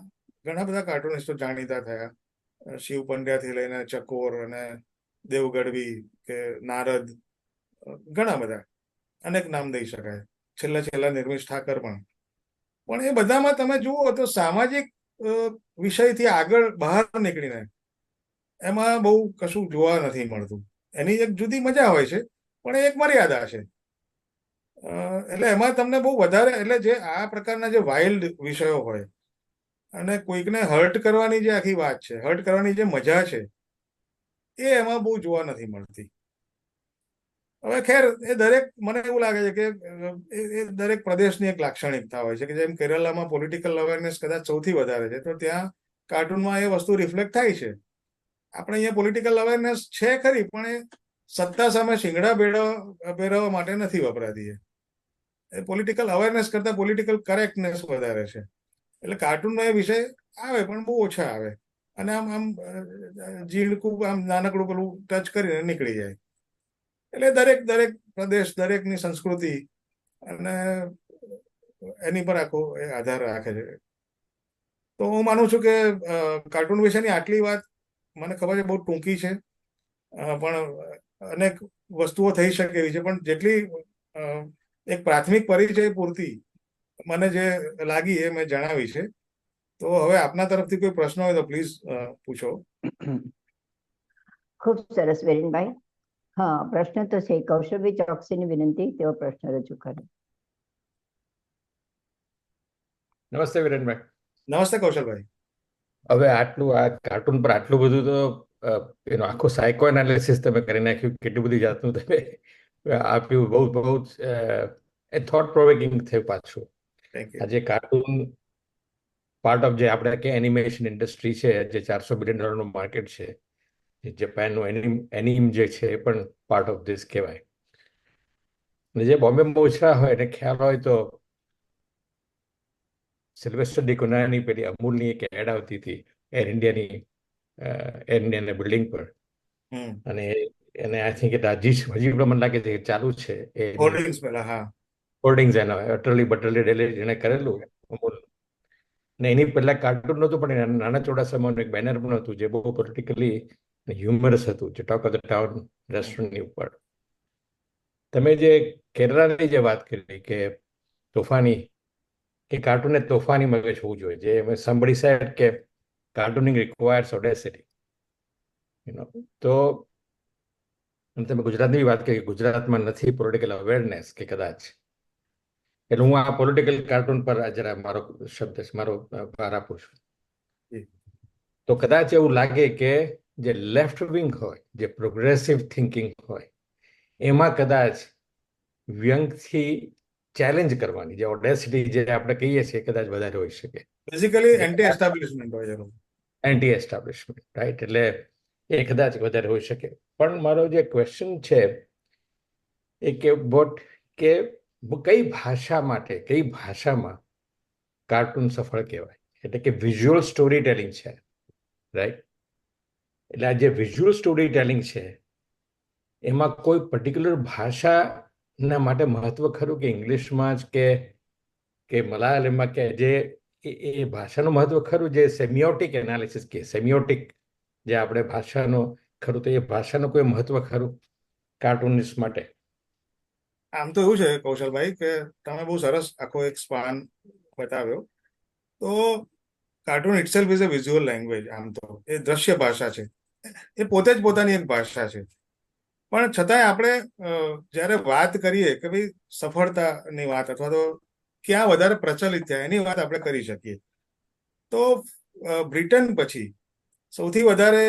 ઘણા બધા કાર્ટૂનિસ્ટો જાણીતા થયા. શિવ પંડ્યાથી લઈને ચકોર અને દેવગઢવી કે નારદ, ઘણા બધા, અનેક નામ દઈ શકાય. છેલ્લા નિર્મિશ ઠાકર પણ. પણ એ બધામાં તમે જુઓ તો સામાજિક વિષયથી આગળ બહાર નીકળીને એમાં બહુ કશું જોવા નથી મળતું. એની એક જુદી મજા હોય છે, પણ એ એક મર્યાદા છે. એટલે એમાં તમને બહુ વધારે, એટલે જે આ પ્રકારના જે વાઇલ્ડ વિષયો હોય અને કોઈકને હર્ટ કરવાની જે આખી વાત છે, હર્ટ કરવાની જે મજા છે, એ એમાં બહુ જોવા નથી મળતી. હવે ખેર, એ દરેક, મને એવું લાગે છે કે એ દરેક પ્રદેશની એક લાક્ષણિકતા હોય છે. કે જેમ કેરલામાં પોલિટિકલ અવેરનેસ કદાચ સૌથી વધારે છે, તો ત્યાં કાર્ટૂનમાં એ વસ્તુ રિફ્લેક્ટ થાય છે. આપણે અહીંયા પોલિટિકલ અવેરનેસ છે ખરી, પણ એ સત્તા સામે શિંગડા પહેરવા માટે નથી વપરાતી. એ પોલિટિકલ અવેરનેસ કરતા પોલિટિકલ કરેક્ટનેસ વધારે છે. એટલે કાર્ટૂનનો એ વિષય આવે પણ બહુ ઓછા આવે, અને આમ ઝીણકું આમ નાનકડું પેલું ટચ કરીને નીકળી જાય. એટલે દરેક પ્રદેશ, દરેકની સંસ્કૃતિ અને એની પર આખો એ આધાર રાખે છે. તો હું માનું છું કે કાર્ટૂન વિશેની આટલી વાત, મને ખબર છે બહુ ટૂંકી છે, પણ અનેક વસ્તુઓ થઈ શકે એવી છે. પણ જેટલી એક પ્રાથમિક પરિચય પૂરતી મને જે લાગી એ મેં જણાવી છે. તો હવે આપના તરફથી કોઈ પ્રશ્ન હોય તો પ્લીઝ પૂછો. ખૂબ સરસ વિરેનભાઈ. હા, પ્રશ્ન તો છે. કૌશલભાઈ ચોકસીની વિનંતી, તેઓ પ્રશ્ન રજૂ કરે. નમસ્તે વિરેનભાઈ. નમસ્તે કૌશલભાઈ. હવે આ કાર્ટૂન પર આટલું બધું તો એનો આખો સાયકો એનાલિસિસ તમે કરી નાખ્યું, કેટલી બધી જાતનું તમે આપ્યું, બહુ એ થોટ પ્રોવોકિંગ થયું પાછું. Thank you. આજે કાર્ટૂન પાર્ટ ઓફ જે આપણે કે એનિમેશન ઇન્ડસ્ટ્રી છે, જે $400 બિલિયન માર્કેટ છે, જાપાનનું એનિમ જે છે એ પણ પાર્ટ ઓફ ધીસ કહેવાય. અને જે બોમ્બેમાં ઓછા હોય એને ખ્યાલ હોય તો સિલ્વેસ્ટર ડિકોનાની પેલી અમૂલની એક એડ આવતી હતી એર ઇન્ડિયાના બિલ્ડિંગ પર, અને આઈ થિંક હજી પણ મને લાગે છે કે ચાલુ છે એ હોર્ડિંગ્સ પેલા. હા, હોર્ડિંગ્સ એના અટલી બટલી ડેલી એને કરેલું અમૂલ. ને એની પહેલા કાર્ટૂન નહોતું, પણ નાના ચોડાસામાં એક બેનર પણ હતું જે બહુ પોલિટિકલી હ્યુમરસ હતું, જે ટોક ઓફ ધ ટાઉન રેસ્ટોરન્ટની ઉપર. તમે જે કેરળની જે વાત કરી કે તોફાની, કે કાર્ટૂનને તોફાની મગજ હોવું જોઈએ, જે somebody said કે કાર્ટૂનિંગ રિક્વાયર્સ ઓડેસિટી. તો તમે ગુજરાતની વાત કરી, ગુજરાતમાં નથી પોલિટિકલ અવેરનેસ કે કદાચ, એટલે હું આ પોલિટિકલ કાર્ટૂન પર જરા મારો શબ્દ, મારો ભાર આપું છું. તો કદાચ એવું લાગે કે જે લેફ્ટ વિંગ હોય, જે પ્રોગ્રેસિવ થિંકિંગ હોય, એમાં કદાચ વ્યંગથી ચેલેન્જ કરવાની જે ઓડેસિટી જે આપણે કહીએ છીએ કદાચ વધારે હોઈ શકે. બેઝિકલી એન્ટી એસ્ટાબ્લિશમેન્ટ હોય છે. Anti establishment, right? એટલે એ કદાચ વધારે હોઈ શકે. પણ મારો જે ક્વેશ્ચન છે એ કે કઈ ભાષા માટે, કઈ ભાષામાં કાર્ટૂન સફળ કહેવાય? એટલે કે વિઝ્યુઅલ સ્ટોરી ટેલિંગ છે, રાઈટ? એટલે આ જે વિઝ્યુઅલ સ્ટોરી ટેલિંગ છે એમાં કોઈ પર્ટિક્યુલર ભાષાના માટે મહત્વ ખરું, કે ઇંગ્લિશમાં જ કે મલયાલમમાં, કે જે એ ભાષાનું મહત્વ ખરું, જે સેમિયોટિક એનાલિસિસ કે સેમિયોટિક જે આપણે ભાષાનો ખરું, તો એ ભાષાનું કોઈ મહત્વ ખરું કાર્ટૂનિસ્ટ માટે? આમ તો એવું છે કૌશલભાઈ કે તમે બહુ સરસ આખો એક સ્પાન બતાવ્યો. તો cartoon itself is a visual language. આમ તો એ દ્રશ્ય ભાષા છે, એ પોતે જ પોતાની એક ભાષા છે. પણ છતાંય આપણે જ્યારે વાત કરીએ કે ભાઈ સફળતાની વાત અથવા તો ક્યાં વધારે પ્રચલિત થયા એની વાત આપણે કરી શકીએ, તો બ્રિટન પછી સૌથી વધારે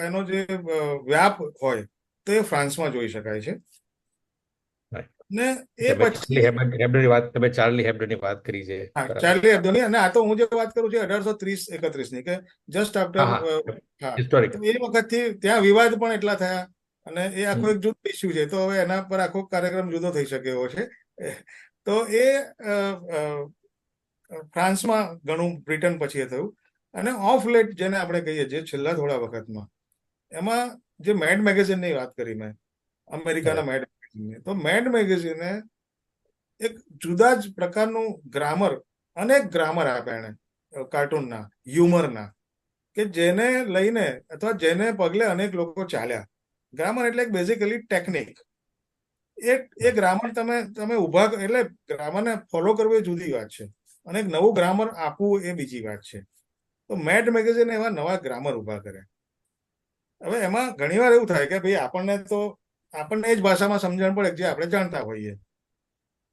એનો જે વ્યાપ હોય તો એ ફ્રાન્સમાં જોઈ શકાય છે. ને એ પછી તમે ચાર્લી હેબ્ડોની વાત કરી છે. ચાર્લી હેબ્ડોની, અને આ તો હું જે વાત કરું છું 1830-31 ની, કે જસ્ટ આફ્ટર. તો એ વખતથી ત્યાં વિવાદ પણ એટલા થયા, અને એ આખો એક જુદો ઇસ્યુ છે. તો હવે એના પર આખો કાર્યક્રમ જુદો થઈ શકે એવો છે. તો એ ફ્રાન્સમાં ઘણું બ્રિટન પછી એ થયું. અને ઓફ લેટ જેને આપણે કહીએ, જે છેલ્લા થોડા વખતમાં, એમાં જે મેડ મેગેઝિનની વાત કરી મેં, અમેરિકાના મેડ મેગેઝિનની, તો મેડ મેગેઝિને એક જુદા જ પ્રકારનું ગ્રામર, અનેક ગ્રામર આપ્યા એને કાર્ટૂનના, હ્યુમરના, કે જેને લઈને અથવા જેને પગલે અનેક લોકો ચાલ્યા. ગ્રામર એટલે બેઝિકલી ટેકનિક. એ ગ્રામર તમે ઉભા, એટલે ગ્રામરને ફોલો કરવું એ જુદી વાત છે, અને એક નવું ગ્રામર આપવું એ બીજી વાત છે. તો મેડ મેગેઝિન એવા નવા ગ્રામર ઉભા કરે. હવે એમાં ઘણીવાર એવું થાય કે ભાઈ આપણને એ જ ભાષામાં સમજણ પડે જે આપણે જાણતા હોઈએ,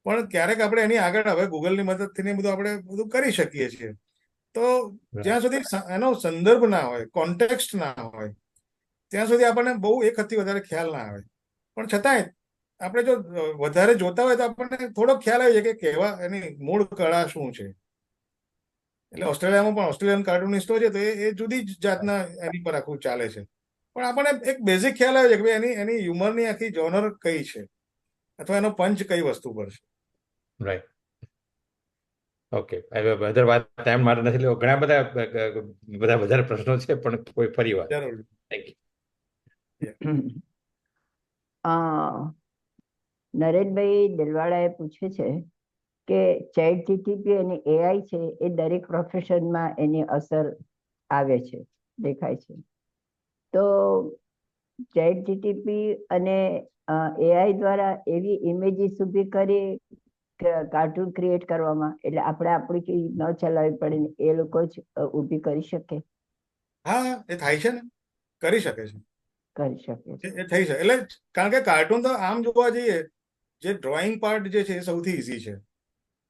પણ ક્યારેક આપણે એની આગળ હવે ગૂગલની મદદથી બધું આપણે બધું કરી શકીએ છીએ. તો જ્યાં સુધી એનો સંદર્ભ ના હોય, કોન્ટેક્સ્ટ ના હોય, ત્યાં સુધી આપણને બહુ એક હદથી વધારે ખ્યાલ ના આવે. પણ છતાંય આપણે જો વધારે જોતા હોય તો આપણને થોડો ખ્યાલ આવે છે કે કહેવા એની મૂળ કળા શું છે. એટલે ઓસ્ટ્રેલિયામાં પણ ઓસ્ટ્રેલિયન કાર્ટૂનિસ્ટો છે, તો એ જુદી જ જાતના એની પર આખું ચાલે છે. પણ આપણને એક બેઝિક ખ્યાલ આવે છે કે ભાઈ એની હ્યુમરની આખી જોનર કઈ છે, અથવા એનો પંચ કઈ વસ્તુ પર છે. રાઈટ. ઓકે, હવે વધારે વાત ટાઈમ મારે નથી લેવો. ઘણા બધા વધારે પ્રશ્નો છે, પણ કોઈ ફરી વાત. જરૂર. થેન્ક નરેનભાઈ દિલવાડાએ પૂછે છે કે ચેટ જીટીપી અને એઆઈ છે એ દરેક પ્રોફેશનમાં એની અસર આવે છે, દેખાય છે. તો ચેટ જીટીપી અને એઆઈ દ્વારા એવી ઇમેજીસ ઊભી કરી કાર્ટૂન ક્રિએટ કરવામાં, એટલે આપણે આપણી ન ચલાવવી પડે ને એ લોકો જ ઊભી કરી શકે? હા, એ થાય છે ને, કરી શકે છે, કરી શકે છે. એ થઈ શકે. એટલે કારણ કે કાર્ટૂન તો આમ જોવા જઈએ, જે ડ્રોઈંગ પાર્ટ જે છે એ સૌથી ઈઝી છે.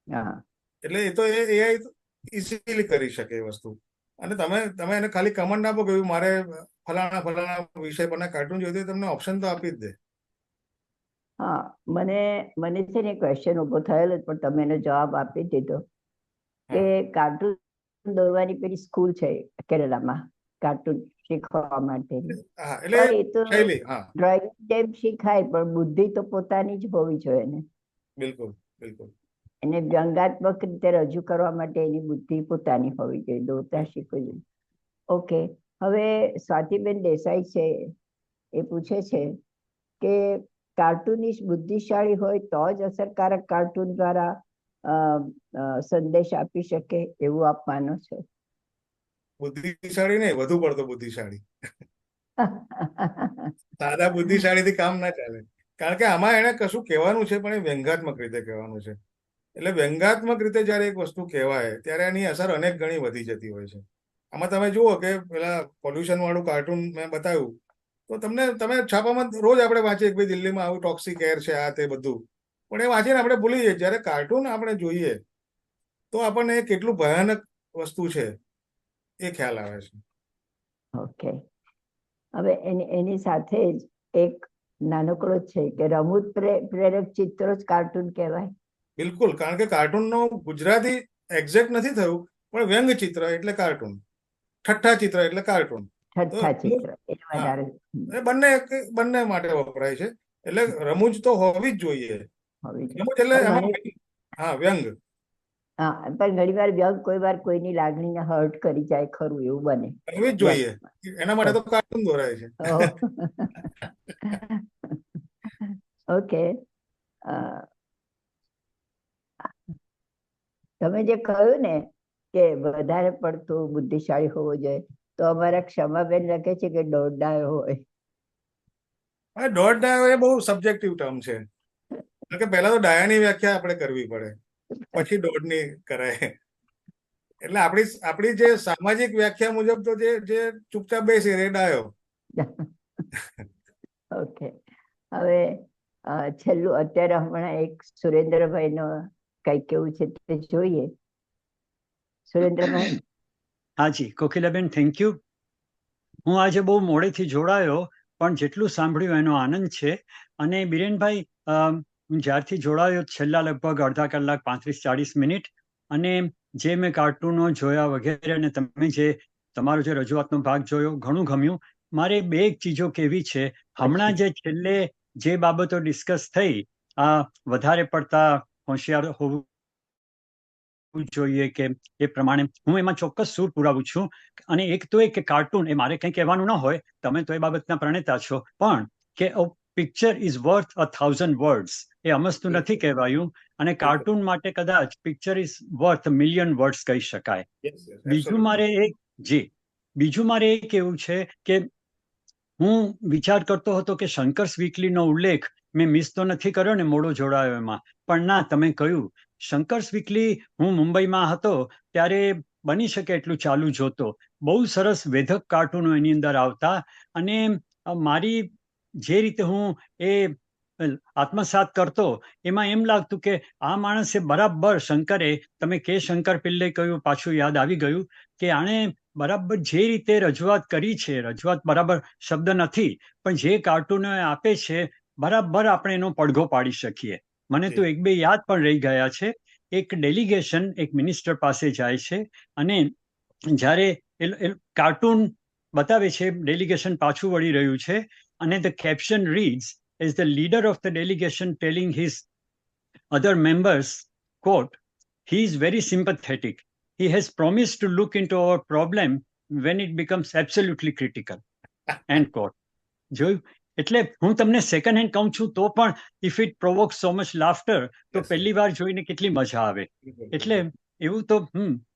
હા, એટલે એ તો એઆઈ ઇઝીલી કરી શકે એ વસ્તુ. અને તમે એને ખાલી કમેન્ટ આપો કે મારે ફલાણા વિષય પરના કાર્ટૂન જોઈતું, તમને ઓપ્શન તો આપી જ દે. હા, મને છે ને ક્વેશ્ચન ઉભો થયેલો, પણ તમે એનો જવાબ આપી દીધો કે કાર્ટૂન દોરવાની પેલી સ્કૂલ છે કેરલામાં, કાર્ટૂન શીખવા માટે. પણ એ તો ડ્રોઈંગ જેમ શીખાય, પણ બુદ્ધિ તો પોતાની જ હોવી જોઈએ ને. બિલકુલ બિલકુલ. એને વ્યંગાત્મક રીતે રજૂ કરવા માટે એની બુદ્ધિ પોતાની હોવી જોઈએ, દોરતા શીખવું જોઈએ. ઓકે, હવે સ્વાતિબેન દેસાઈ છે, એ પૂછે છે કે કાર્ટૂનિસ્ટ બુદ્ધિશાળી હોય તો જ અસરકારક કાર્ટૂન દ્વારા સંદેશ આપી શકે, એવું આપ માનો છો? બુદ્ધિશાળી નહીં, વધુ પડતો બુદ્ધિશાળી. સાદા બુદ્ધિશાળીથી કામ ના ચાલે, કારણ કે આમાં એને કશું કહેવાનું છે, પણ એ વ્યંગાત્મક રીતે કહેવાનું છે. એટલે વ્યંગાત્મક રીતે જયારે એક વસ્તુ કહેવાય ત્યારે એની અસર અનેક ગણી વધી જતી હોય છે. આમાં તમે જુઓ કે પેલા પોલ્યુશન વાળું કાર્ટૂન મેં બતાવ્યું, તો તમે છાપામાં રોજ આપણે વાંચીએ કે ભાઈ દિલ્હીમાં આવું ટોક્સિક એર છે, આ તે બધું, પણ એ વાંચીને આપણે ભૂલી જઈએ. જ્યારે કાર્ટૂન આપણે જોઈએ તો આપણને કેટલું ભયાનક વસ્તુ છે એ ખ્યાલ આવે છે. ઓકે. હવે એની સાથે જ એક નાનકડો છે કે રમૂજ પ્રેરક ચિત્રો જ કાર્ટૂન કહેવાય. બિલકુલ, કારણ કે કાર્ટૂનનું ગુજરાતી એક્ઝેક્ટ નથી થયું, પણ વ્યંગ ચિત્ર એટલે કાર્ટૂન, ઠઠ્ઠા ચિત્ર એટલે કાર્ટૂન. ઠઠ્ઠા ચિત્ર એ હા, વધારે એ બંને માટે વપરાય છે. એટલે રમૂજ તો હોવી જ જોઈએ. હોવી જોઈએ. રમૂજ એટલે પણ એમાં હા, વ્યંગ. હા, પણ ઘણી વાર વ્યંગ કોઈ વાર કોઈની લાગણીને હર્ટ કરી જાય ખરું, એવું બને કરવી જ જોઈએ. એના માટે તો કાર્ટૂન દોરાય છે. ઓકે. તમે જે કહ્યું ને કે વધારે પડતું બુદ્ધિશાળી હોવો જોઈએ, તો અમારા ક્ષમાબેન લખે છે કે દોડડાયો હોય. હા, દોઢ ડાયો એ બહુ સબ્જેક્ટિવ ટર્મ છે. કારણ કે પહેલા તો ડાયાની વ્યાખ્યા આપણે કરવી પડે, પછી દોઢની કરાય. એટલે આપણી જે સામાજિક વ્યાખ્યા મુજબ તો જે ચૂપચાપ બેસી રહે ડાયો. ઓકે. હવે છેલ્લું અત્યારે હમણાં એક સુરેન્દ્રભાઈનો કઈ કેવું છે તે જોઈએ. સુરેન્દ્રભાઈ. હાજી કોકિલાબેન, થેન્ક યુ. હું આજે બહુ મોડેથી જોડાયો, પણ જેટલું સાંભળ્યું એનો આનંદ છે. અને બિરેનભાઈ, હું જ્યારથી જોડાયો છેલ્લા લગભગ અડધા કલાક 35-40 મિનિટ, અને જે મેં કાર્ટૂનો જોયા વગેરે, અને તમે જે તમારો જે રજૂઆતનો ભાગ જોયો, ઘણું ગમ્યું. મારે બે ચીજો કહેવી છે. હમણાં જે છેલ્લે જે બાબતો ડિસ્કસ થઈ, વધારે પડતા હોશિયાર હોવું જોઈએ કે એ પ્રમાણે હું એમાં ચોક્કસ સૂર પુરાવું છું. અને એક તો એ કે કાર્ટૂન એ મારે કંઈ કહેવાનું ન હોય, તમે તો એ બાબતના પ્રણેતા છો, પણ કે પિક્ચર ઇઝ વર્થ 1,000 વર્ડ્સ, એ અમસ્તું નથી કહેવાયું. અને કાર્ટૂન માટે કદાચ પિક્ચર ઇઝ વર્થ 1,000,000 વર્ડ્સ કહી શકાય. બીજું મારે એ કહેવું છે કે હું વિચાર કરતો હતો કે શંકર્સ વીકલીનો ઉલ્લેખ મેં મિસ તો નથી કર્યો ને મોડો જોડાયો એમાં, પણ ના, તમે કહ્યું શંકર્સ વીકલી હું મુંબઈમાં હતો ત્યારે બની શકે એટલું ચાલુ જોતો. બહુ સરસ વેધક કાર્ટૂનો એની અંદર આવતા, અને મારી જે રીતે હું એ આત્મસાત કરતો, એમાં એમ લાગતું કે આ માણસે બરાબર, શંકરે, તમે કે શંકર પિલ્લે કહ્યું, પાછું યાદ આવી ગયું કે આણે બરાબર જે રીતે રજૂઆત કરી છે, રજૂઆત બરાબર શબ્દ નથી, પણ જે કાર્ટૂનો આપે છે બરાબર આપણે એનો પડઘો પાડી શકીએ. મને તો એક બે યાદ પણ રહી ગયા છે. એક ડેલિગેશન એક મિનિસ્ટર પાસે જાય છે, અને જ્યારે કાર્ટૂન બતાવે છે ડેલિગેશન પાછું વળી રહ્યું છે, અને the caption reads is the leader of the delegation telling his other members, quote, he is very sympathetic. He has promised to look into our problem when it becomes absolutely critical. End quote. જોયું? એટલે હું તમને second hand કહું છું તો પણ if it provokes so much laughter, તો પહેલી વાર જોઈને કેટલી મજા આવે. એટલે એવું તો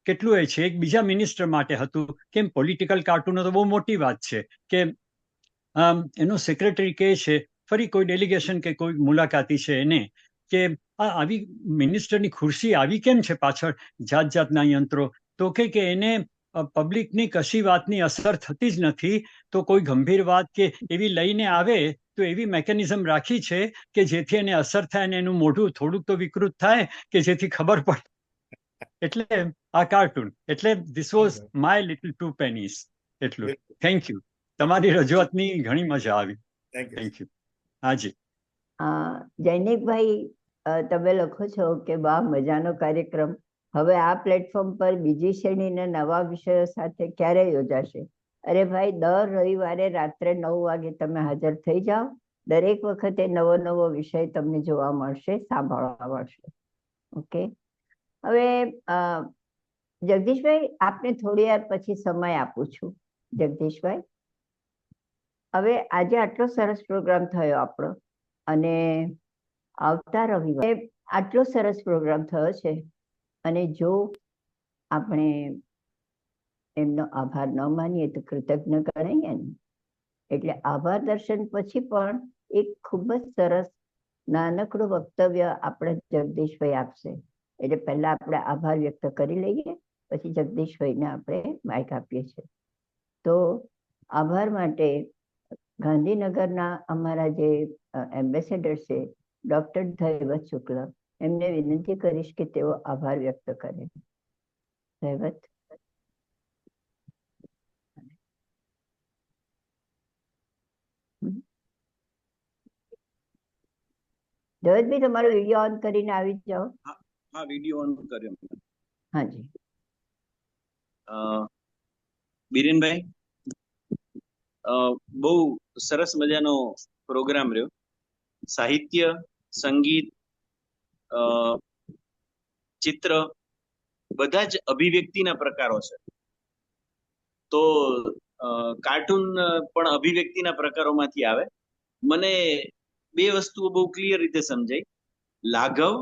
કેટલું એ છે. એક બીજા મિનિસ્ટર માટે હતું, કેમ પોલિટિકલ કાર્ટૂનો તો બહુ મોટી વાત છે કે એનો સેક્રેટરી કહે છે, ફરી કોઈ ડેલિગેશન કે કોઈ મુલાકાતી છે એને, કે આવી મિનિસ્ટરની ખુરશી આવી કેમ છે પાછળ જાત જાતના યંત્રો, તો કે એને પબ્લિકની કશી વાતની અસર થતી જ નથી, તો કોઈ ગંભીર વાત કે એવી લઈને આવે તો એવી મેકેનિઝમ રાખી છે કે જેથી એને અસર થાય અને એનું મોઢું થોડુંક તો વિકૃત થાય કે જેથી ખબર પડે. એટલે આ કાર્ટૂન એટલે this was my little 2 pennies. એટલું. Thank you. તમારી રજૂઆતની ઘણી મજા આવી. Thank you. હાજી. જૈનિકભાઈ, તમે લખો છો કે બા મજાનો કાર્યક્રમ. હવે આ પ્લેટફોર્મ પર બીજી શ્રેણીના નવા વિષયો સાથે ક્યારે યોજાશે? અરે ભાઈ, દર રવિવારે રાત્રે 9 વાગે તમે હાજર થઈ જાઓ. દરેક વખતે નવો નવો વિષય તમને જોવા મળશે, સાંભળવા મળશે. ઓકે. હવે જગદીશભાઈ, આપને થોડી વાર પછી સમય આપું છું. જગદીશભાઈ, હવે આજે આટલો સરસ પ્રોગ્રામ થયો આપણો, અને આવતા રવિવારે આટલો સરસ પ્રોગ્રામ થયો છે, અને જો આપણે એમનો આભાર ન માનીએ તો કૃતજ્ઞ ગણાઈએ ને. એટલે આભાર દર્શન પછી પણ એક ખૂબ જ સરસ નાનકડું વક્તવ્ય આપણે જગદીશભાઈ આપશે. એટલે પહેલા આપણે આભાર વ્યક્ત કરી લઈએ, પછી જગદીશભાઈને આપણે માઇક આપીએ છીએ. તો આભાર માટે ગાંધીનગરના અમારા જે એમ્બેસેડર છે, ડૉક્ટર ધૈવત શુક્લ, એમને વિનંતી કરીશ કે તેઓ આભાર વ્યક્ત કરે. ધૈવત. દવેદભાઈ તમારો વિડીયો ઓન કરીને આવી જાઓ. હા, વિડીયો ઓન કર્યો. હાજી. બિરેનભાઈ, બહુ સરસ મજાનો પ્રોગ્રામ રહ્યો. સાહિત્ય, સંગીત, ચિત્ર બધા જ અભિવ્યક્તિના પ્રકારો છે. તો કાર્ટૂન પણ અભિવ્યક્તિના પ્રકારોમાંથી આવે. મને બે વસ્તુઓ બહુ ક્લિયર રીતે સમજાઈ. લાઘવ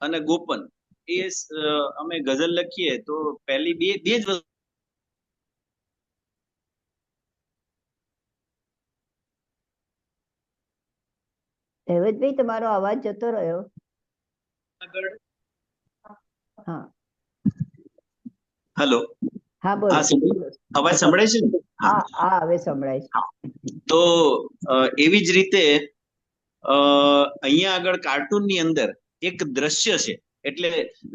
અને ગોપન એ અમે ગઝલ લખીએ તો પહેલી બે જ વસ્તુ દવેદભાઈ તમારો અવાજ જતો રહ્યો. આગળ. હા હેલો. હા બોલો. અવાજ સંભળાય છે ને? હા હા હવે સંભળાય છે. તો એવી જ રીતે અહીંયા આગળ કાર્ટૂન ની અંદર એક દ્રશ્ય છે, એટલે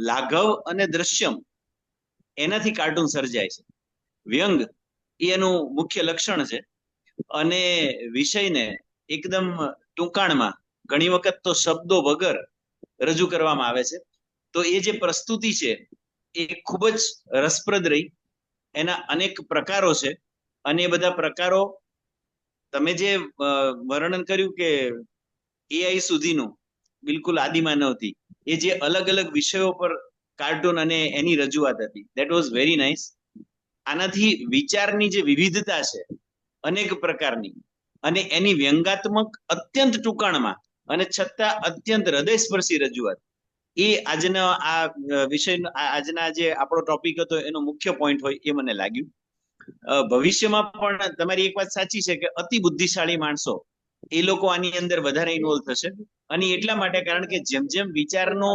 લાઘવ અને દ્રશ્યમ એનાથી કાર્ટૂન સર્જાય છે. વ્યંગ એનું મુખ્ય લક્ષણ છે અને વિષયને એકદમ ટૂંકાણમાં ઘણી વખત તો શબ્દો વગર રજૂ કરવામાં આવે છે. તો એ જે પ્રસ્તુતિ છે એ ખૂબ જ રસપ્રદ રહી. એના અનેક પ્રકારો છે અને એ બધા પ્રકારો તમે જે વર્ણન કર્યું કે એઆઈ સુધીનું બિલકુલ આદિમાનવથી એ જે અલગ અલગ વિષયો પર કાર્ટૂન અને એની રજૂઆત હતી, દેટ વોઝ વેરી નાઇસ. આનાથી વિચારની જે વિવિધતા છે અનેક પ્રકારની અને એની વ્યંગાત્મક અત્યંત ટૂંકાણમાં અને છતાં અત્યંત હૃદયસ્પર્શી રજૂઆત, એ આજના આ વિષય આજના જે આપણો ટોપિક હતો એનો મુખ્ય પોઈન્ટ હોય એ મને લાગ્યું. ભવિષ્યમાં પણ તમારી એક વાત સાચી છે કે અતિ બુદ્ધિશાળી માણસો એ લોકો આની અંદર વધારે ઇન્વોલ્વ થશે. અને એટલા માટે કારણ કે જેમ જેમ વિચારનો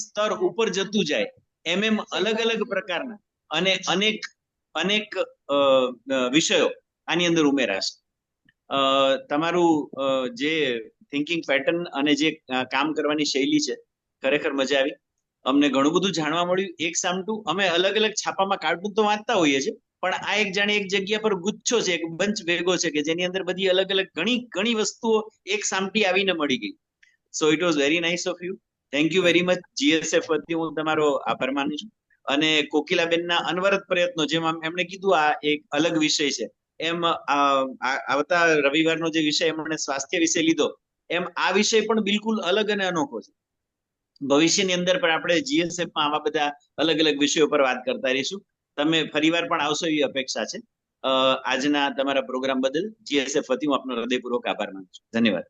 સ્તર ઉપર જતું જાય એમ અલગ અલગ પ્રકારના અને અનેક વિષયો આની અંદર ઉમેરાશે. તમારું જે થિંકિંગ પેટર્ન અને જે કામ કરવાની શૈલી છે ખરેખર મજા આવી. અમને ઘણું બધું જાણવા મળ્યું. એક સામટું અમે અલગ અલગ છાપામાં કાર્ટૂન તો વાંચતા હોઈએ છીએ, પણ આ એક જાણે એક જગ્યા પર ગુચ્છો છે, એક બંચ ભેગો છે કે જેની અંદર બધી અલગ અલગ ઘણી વસ્તુઓ એક સામટી આવીને મળી ગઈ. So it was very nice of you. Thank you very much. GSF વતી હું તમારો આભાર માનું છું. અને કોકિલાબેનના અનવરત પ્રયત્નો, જેમ એમણે કીધું આ એક અલગ વિષય છે, એમ આવતા રવિવારનો જે વિષય એમણે સ્વાસ્થ્ય વિશે લીધો, એમ આ વિષય પણ બિલકુલ અલગ અને અનોખો છે. ભવિષ્યની અંદર પણ આપણે જીએસએફમાં આવા બધા અલગ અલગ વિષયો પર વાત કરતા રહીશું. તમે ફરીવાર પણ આવશો એવી અપેક્ષા છે. આજના તમારા પ્રોગ્રામ બદલ જીએસએફ વતી હું આપનો હૃદયપૂર્વક આભાર માનું છું. ધન્યવાદ.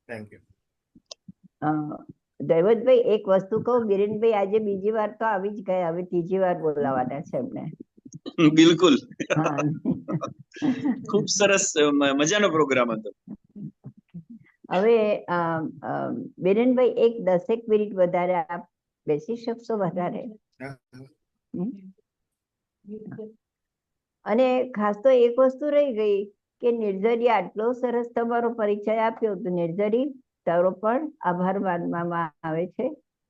Thank you. દૈવતભાઈ એક વસ્તુ કહું, બિરેનભાઈ આજે બીજી વાર તો આવી જ ગયા, હવે ત્રીજી વાર બોલાવાના છે એમને. બિલકુલ. હા ખૂબ સરસ મજાનો પ્રોગ્રામ હતો. હવે બિરેનભાઈ એક 10 મિનિટ વધારે આપ બેસી શકશો વધારે? અને ખાસ તો એક વસ્તુ રહી ગઈ કે નિર્જરી આટલો સરસ તમારો પરિચય આપ્યો, તો નિર્જરી તારો પણ આભાર માનવામાં આવે છે.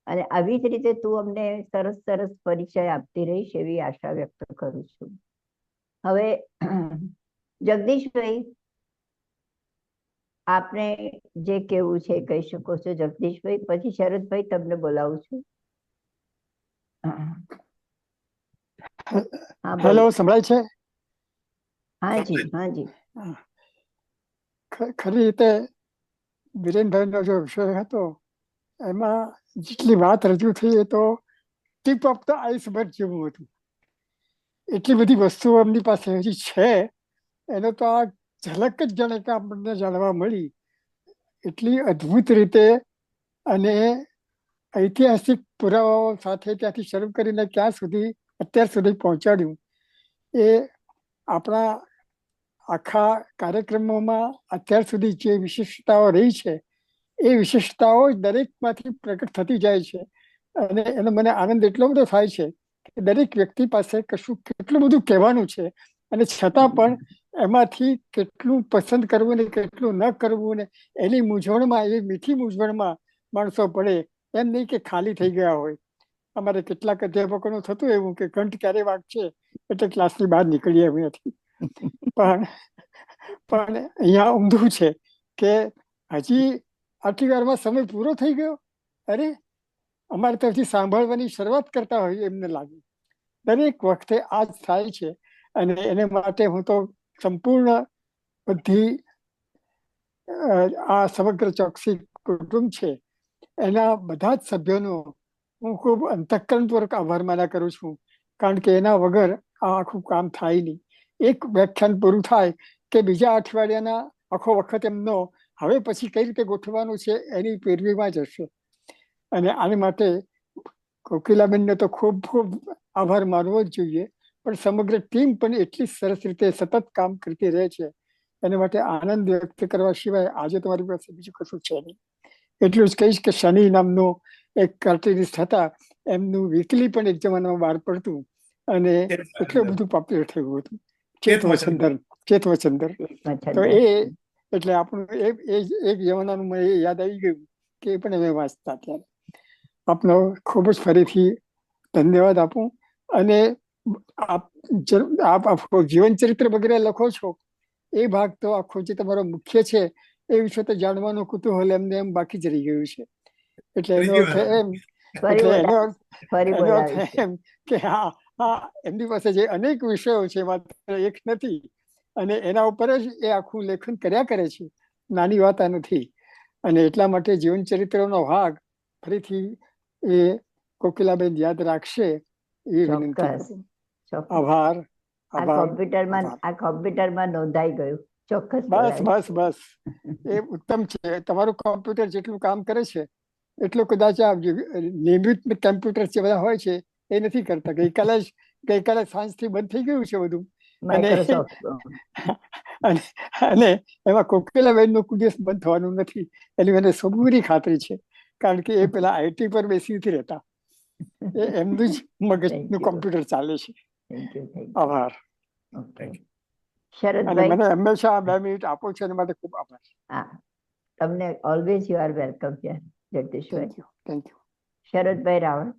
અને આવી જ રીતે તું અમને સરસ સરસ પરિચય આપતી રહીશ એવી આશા વ્યક્ત કરું છું. હવે જગદીશભાઈ, આપને જે કેવું છે કહી શકો છો. જગદીશભાઈ, પછી શરદભાઈ તમને બોલાવું છું. હેલો, સંભળાય છે? હાજી હાજી. ખરી રીતે બિરેનભાઈનો જે વિષય હતો એમાં જેટલી વાત રજૂ થઈ એ તો ટીપ ઓફ ધ આઈસબર્ગ જેવું હતું. એટલી બધી વસ્તુઓ એમની પાસે હજી છે, એનો તો આ ઝલક જ જાણે કે આપણને જાણવા મળી. એટલી અદ્ભુત રીતે અને ઐતિહાસિક પુરાવાઓ સાથે ત્યાંથી શરૂ કરીને ક્યાં સુધી અત્યાર સુધી પહોંચાડ્યું, એ આપણા આખા કાર્યક્રમોમાં અત્યાર સુધી જે વિશિષ્ટતાઓ રહી છે એ વિશેષતાઓ દરેકમાંથી પ્રગટ થતી જાય છે. અને એનો મને આનંદ એટલો બધો થાય છે કે દરેક વ્યક્તિ પાસે કેટલું બધું કહેવાનું છે, અને છતાં પણ એમાંથી કેટલું પસંદ કરવું ને કેટલું ન કરવું ને એની મૂંઝવણમાં, એ મીઠી મૂંઝવણમાં માણસો પડે. એમ નહીં કે ખાલી થઈ ગયા હોય. અમારે કેટલાક અધ્યાપકોનું થતું એવું કે ઘંટ ક્યારે વાગશે એટલે ક્લાસની બહાર નીકળીએ એમ નથી. પણ અહીંયા ઊંધું છે કે હજી આટલી વારમાં સમય પૂરો થઈ ગયો. અરે અમારે તરફથી સાંભળવાની શરૂઆત કરતા હોય એમને લાગે. દરેક વખતે આ જ થાય છે. અને એને માટે હું તો સંપૂર્ણ બધી આ સમગ્ર ચોકસી કુટુંબ છે એના બધા જ સભ્યોનો હું ખૂબ અંતઃકરણપૂર્વક આભાર માના કરું છું. કારણ કે એના વગર આ આખું કામ થાય નહીં. એક વ્યાખ્યાન પૂરું થાય કે બીજા અઠવાડિયાના આખો વખત એમનો હવે પછી કઈ રીતે ગોઠવવાનું છે એની પેરવીમાં જ હશે. અને આની માટે કોકિલાબેનને તો ખૂબ ખૂબ આભાર માનવો જ જોઈએ. પણ સમગ્ર ટીમ પણ એટલી સરસ રીતે સતત કામ કરતી રહે છે. એના માટે આનંદ વ્યક્ત કરવા સિવાય આજે તમારી પાસે બીજું કશું છે નહીં. એટલું જ કહીશ કે શનિ નામનો એક કાર્ટુનિસ્ટ હતા, એમનું વીકલી પણ એક જમાનામાં બહાર પડતું અને એટલું બધું પોપ્યુલર થયું હતું. ચેતવચંદર. તો એ એટલે આપણું એક જમાનાનું મને યાદ આવી ગયું કે એ પણ અમે વાંચતા ત્યારે. આપનો ખૂબ જ ફરીથી ધન્યવાદ આપું. અને આપ જીવન ચરિત્ર વગેરે લખો છો એ ભાગ તો આખો જે તમારો મુખ્ય છે એ વિશે તો જાણવાનું કુતૂહલ એમને એમ બાકી જ રહી ગયું છે. એટલે એનો અર્થ એમ કે હા એમની પાસે જે અનેક વિષયો છે, માત્ર એક નથી, અને એના ઉપર જ એ આખું લેખન કર્યા કરે છે. નાની વાત આ નથી. અને એટલા માટે જીવન ચરિત્રનો ભાગ ફરીથી એ કોકિલાબેન યાદ રાખશે એ વિનંતી. આભાર. આ કોમ્પ્યુટરમાં નોંધાઈ ગયું. ચોક્કસ. બસ એ ઉત્તમ છે. તમારું કોમ્પ્યુટર જેટલું કામ કરે છે એટલું કદાચ આ નિયમિત કમ્પ્યુટર જે બધા હોય છે એ નથી કરતા. ગઈકાલે સાંજથી બંધ થઈ ગયું છે બધું. અને એમાં કોકિલાબેન નું કોઈ દિવસ બંધ થવાનું નથી એની મને પૂરી ખાતરી છે. કારણ કે એ પેલા આઈટી પર બેસી નથી રહેતા. એમનું જ મગજનું કોમ્પ્યુટર ચાલે છે. આભાર. અને મને હંમેશા 2 મિનિટ આપો છો એના માટે ખૂબ આભાર. તમને always you are welcome here Jagdishbhai. Thank you. શરદભાઈ Raval.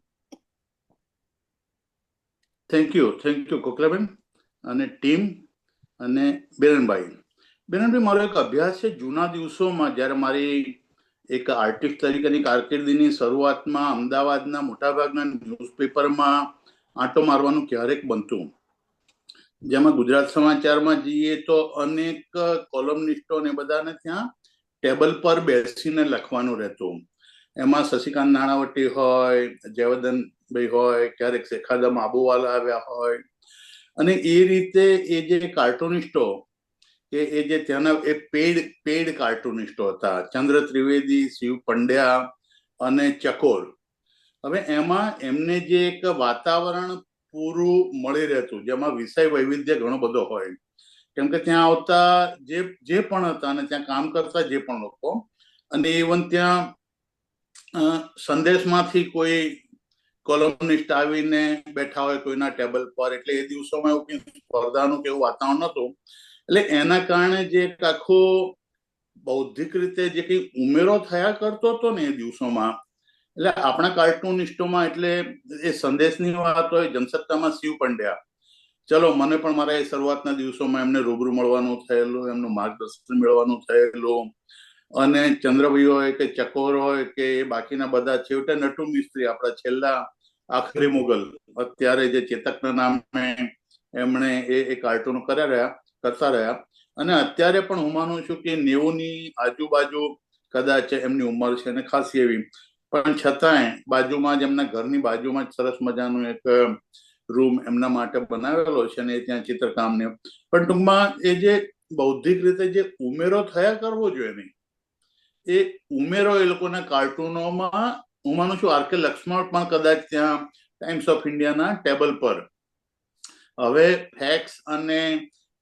Thank you Kokilaben અને ટીમ અને બેરનભાઈ. મારો એક અભ્યાસ છે જૂના દિવસોમાં જ્યારે મારી એક આર્ટિસ્ટ તરીકેની કારકિર્દીની શરૂઆતમાં અમદાવાદના મોટાભાગના ન્યૂઝપેપરમાં આંટો મારવાનું ક્યારેક બનતું. જેમાં ગુજરાત સમાચારમાં જઈએ તો અનેક કોલમનિસ્ટોને બધાને ત્યાં ટેબલ પર બેસીને લખવાનું રહેતું. એમાં શશિકાંત નાણાવટી હોય, જયવર્ધનભાઈ હોય, ક્યારેક શેખાદમ આબુવાલા આવ્યા હોય. અને એ રીતે એ જે કાર્ટુનિસ્ટો કે એ જે ત્યાંના એ પેઇડ કાર્ટુનિસ્ટો હતા, ચંદ્ર ત્રિવેદી, શિવ પંડ્યા અને ચકોર. હવે એમાં એમને જે એક વાતાવરણ પૂરું મળી રહેતું જેમાં વિષય વૈવિધ્ય ઘણો બધો હોય. કેમ કે ત્યાં આવતા જે પણ હતા અને ત્યાં કામ કરતા જે પણ લોકો, અને ઇવન ત્યાં સંદેશમાંથી કોઈ કોલમનિસ્ટ આવીને બેઠા હોય કોઈના ટેબલ પર. એટલે એ દિવસોમાં એવું કઈ સ્પર્ધાનું કેવું વાતાવરણ નહોતું. એટલે એના કારણે જે આખો બૌદ્ધિક રીતે જે કઈ ઉમેરો થયા કરતો હતો ને એ દિવસોમાં, એટલે આપણા કાર્ટુનિસ્ટોમાં એટલે એ સંદેશની વાત હોય, જનસત્તામાં શિવ પંડ્યા. ચલો મને પણ મારા એ શરૂઆતના દિવસોમાં એમને રૂબરૂ મળવાનું થયેલું, એમનું માર્ગદર્શન મેળવવાનું થયેલું. અને ચંદ્રભાઈ હોય કે ચકોર હોય કે બાકીના બધા છેવટે નટુ મિસ્ત્રી, આપણા છેલ્લા આખરી મુગલ, અત્યારે જે ચેતકના નામે એમણે એ કાર્ટૂન કરતા રહ્યા. અને અત્યારે પણ હું માનું છું કે 90ની આજુબાજુ કદાચ એમની ઉંમર છે ને ખાસી એવી, પણ છતાંય બાજુમાં જ એમના ઘરની બાજુમાં જ સરસ મજાનું એક રૂમ એમના માટે બનાવેલો છે અને ત્યાં ચિત્રકામને. પણ ટૂંકમાં એ જે બૌદ્ધિક રીતે જે ઉમેરો થયા કરવો જોઈએ નહીં, એ ઉમેરો એ લોકોના કાર્ટૂનોમાં હું માનું છું. આર કે લક્ષ્મણ પણ કદાચ ત્યાં ટાઈમ્સ ઓફ ઇન્ડિયાના ટેબલ પર હવે ફેક્સ અને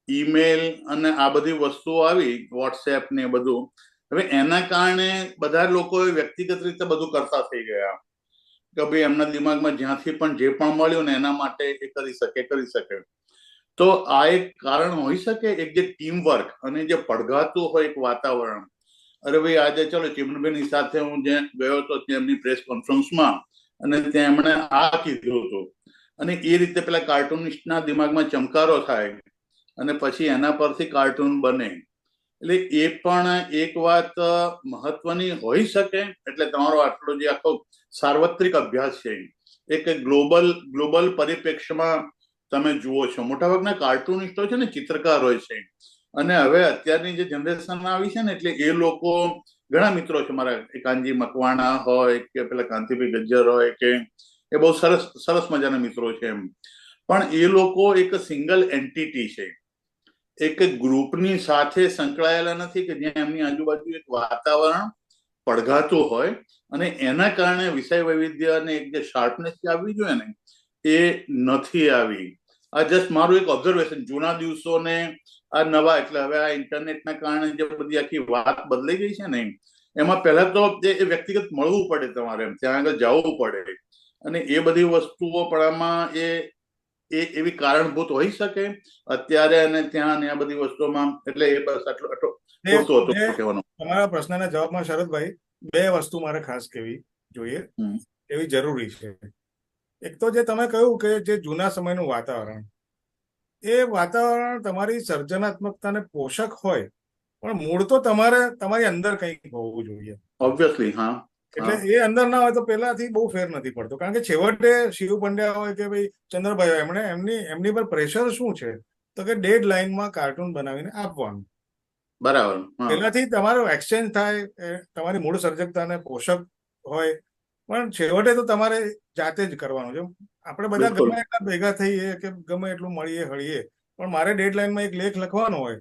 ઈમેલ અને આ બધી વસ્તુઓ આવી, વોટ્સએપ ને બધું. હવે એના કારણે બધા લોકો વ્યક્તિગત રીતે બધું કરતા થઈ ગયા કે ભાઈ એમના દિમાગમાં જ્યાંથી પણ જે પણ મળ્યું ને એના માટે એ કરી શકે. તો આ એક કારણ હોઈ શકે, એક જે ટીમ વર્ક અને જે પડઘાતું હોય એક વાતાવરણ. અરે ભાઈ આજે ચલો ચિમનબેનની સાથે હું જે ગયો હતો તેમની પ્રેસ કોન્ફરન્સમાં, અને ત્યાં એમણે આ કીધું હતું. અને એ રીતે પેલા કાર્ટુનિસ્ટના દિમાગમાં ચમકારો થાય અને પછી એના પરથી કાર્ટૂન બને. એટલે એ પણ એક વાત મહત્વની હોઈ શકે. એટલે તમારો આટલો જે આખો સાર્વત્રિક અભ્યાસ છે એક ગ્લોબલ પરિપ્રેક્ષ્યમાં તમે જુઓ છો. મોટાભાગના કાર્ટુનિસ્ટો છે ને ચિત્રકાર હોય છે, અને હવે અત્યારની જે જનરેશન આવી છે ને એટલે એ લોકો, ઘણા મિત્રો છે મારા, કાનજી મકવાણા હોય કે પેલા કાંતિભાઈ ગજ્જર હોય કે એ બહુ સરસ મજાના મિત્રો છે એમ, પણ એ લોકો એક સિંગલ એન્ટિટી છે, એક ગ્રુપની સાથે સંકળાયેલા નથી કે જ્યાં એમની આજુબાજુ એક વાતાવરણ પડઘાતું હોય અને એના કારણે વિષય વૈવિધ્ય અને એક જે શાર્પનેસ આવવી જોઈએ ને એ નથી આવી. આ જસ્ટ મારું એક ઓબ્ઝર્વેશન. જૂના દિવસો ને આ નવા, એટલે હવે આ ઇન્ટરનેટના કારણે જે બધી આખી વાત બદલાઈ ગઈ છે ને, એમાં પહેલા તો એ વ્યક્તિગત મળવું પડે, તમારે ત્યાં આગળ જવું પડે, અને એ બધી વસ્તુઓ પણ આમાં એ એવી કારણભૂત હોઈ શકે અત્યારે અને ત્યાં આ બધી વસ્તુઓમાં. એટલે એ બસ આટલો પૂરતું હતું કહેવાનું. તમારા પ્રશ્નના જવાબમાં શરદભાઈ બે વસ્તુ મારે ખાસ કહેવી જોઈએ, એવી જરૂરી છે. એક તો જે તમે કહ્યું કે જે જૂના સમયનું વાતાવરણ, એ વાતાવરણ તમારી સર્જનાત્મકતાને પોષક હોય, પણ મૂળ તો તમારી અંદર કંઈક હોવું જોઈએ. ઓબ્વિયસલી, હા. એટલે એ અંદર ના હોય તો પેલાથી બહુ ફેર નથી પડતો. કારણ કે છેવટે શિવ પંડ્યા હોય કે ભાઈ ચંદ્રભાઈ હોય, એમની પર પ્રેશર શું છે તો કે ડેડ લાઇનમાં કાર્ટૂન બનાવીને આપવાનું. બરાબર. પેલાથી તમારો એક્સચેન્જ થાય, તમારી મૂળ સર્જકતાને પોષક હોય, પણ છેવટે તો તમારે જાતે જ કરવાનું છે. આપણે બધા ગમે એટલા ભેગા થઈએ કે ગમે એટલું મળીએ હળીએ, પણ મારે ડેડ લાઇનમાં એક લેખ લખવાનો હોય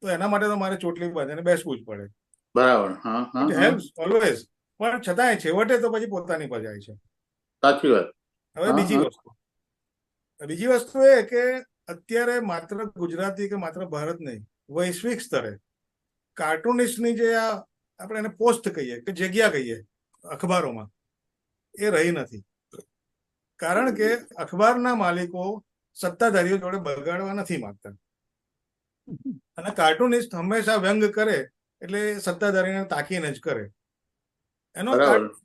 તો એના માટે તો મારે ચોટલી બાંધીને બેસવું જ પડે. બરાબર. ઇટ હેલ્પ્સ ઓલવેઝ, પણ છતાંય છેવટે તો પછી પોતાની પર જાય છે. સાચી વાત. હવે બીજી વસ્તુ એ કે અત્યારે માત્ર ગુજરાતી કે માત્ર ભારત નહીં, વૈશ્વિક સ્તરે કાર્ટુનિસ્ટની જે આપણે એને પોસ્ટ કહીએ કે જગ્યા કહીએ અખબારોમાં, એ રહી નથી. કારણ કે અખબારના માલિકો સત્તાધારીઓ જોડે બગાડવા નથી માંગતા, અને કાર્ટુનિસ્ટ હંમેશા વ્યંગ કરે એટલે સત્તાધારીને તાકીને જ કરે. એનો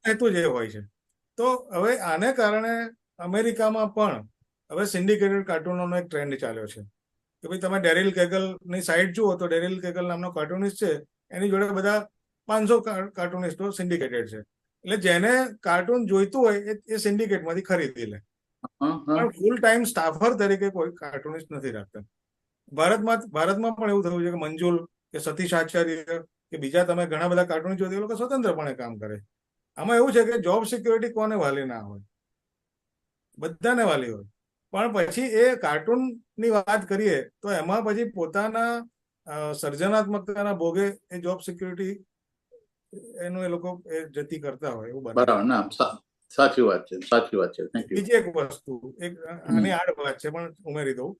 હેતુ જ એ હોય છે. તો હવે આને કારણે અમેરિકામાં પણ હવે સિન્ડિકેટેડ કાર્ટૂનોનો એક ટ્રેન્ડ ચાલ્યો છે કે ભાઈ તમે ડેરિલ કેગલની સાઇટ જુઓ તો ડેરિલ કેગલ નામનો કાર્ટૂનિસ્ટ છે, એની જોડે બધા 500 કાર્ટૂનિસ્ટો સિન્ડિકેટેડ છે. એટલે જેને કાર્ટૂન જોઈતું હોય એ સિન્ડિકેટમાંથી ખરીદી લે, પણ ફૂલ ટાઈમ સ્ટાફર તરીકે કોઈ કાર્ટૂનિસ્ટ નથી રાખતા. ભારતમાં પણ એવું થયું છે કે મંજુલ કે સતીશ આચાર્ય કે બીજા તમે ઘણા બધા કાર્ટૂન જોઈ, એ લોકો સ્વતંત્રપણે કામ કરે. આમાં એવું છે કે જોબ સિક્યોરિટી કોને વાલી ના હોય, બધાને વાલી હોય, પણ પછી એ કાર્ટૂનની વાત કરીએ તો એમાં પછી પોતાના સર્જનાત્મકતાના ભોગે એ જોબ સિક્યોરિટી એનું એ લોકો જતી કરતા હોય એવું બને. સાચી વાત છે. બીજી એક વસ્તુ, એક આની આડ વાત છે પણ ઉમેરી દઉં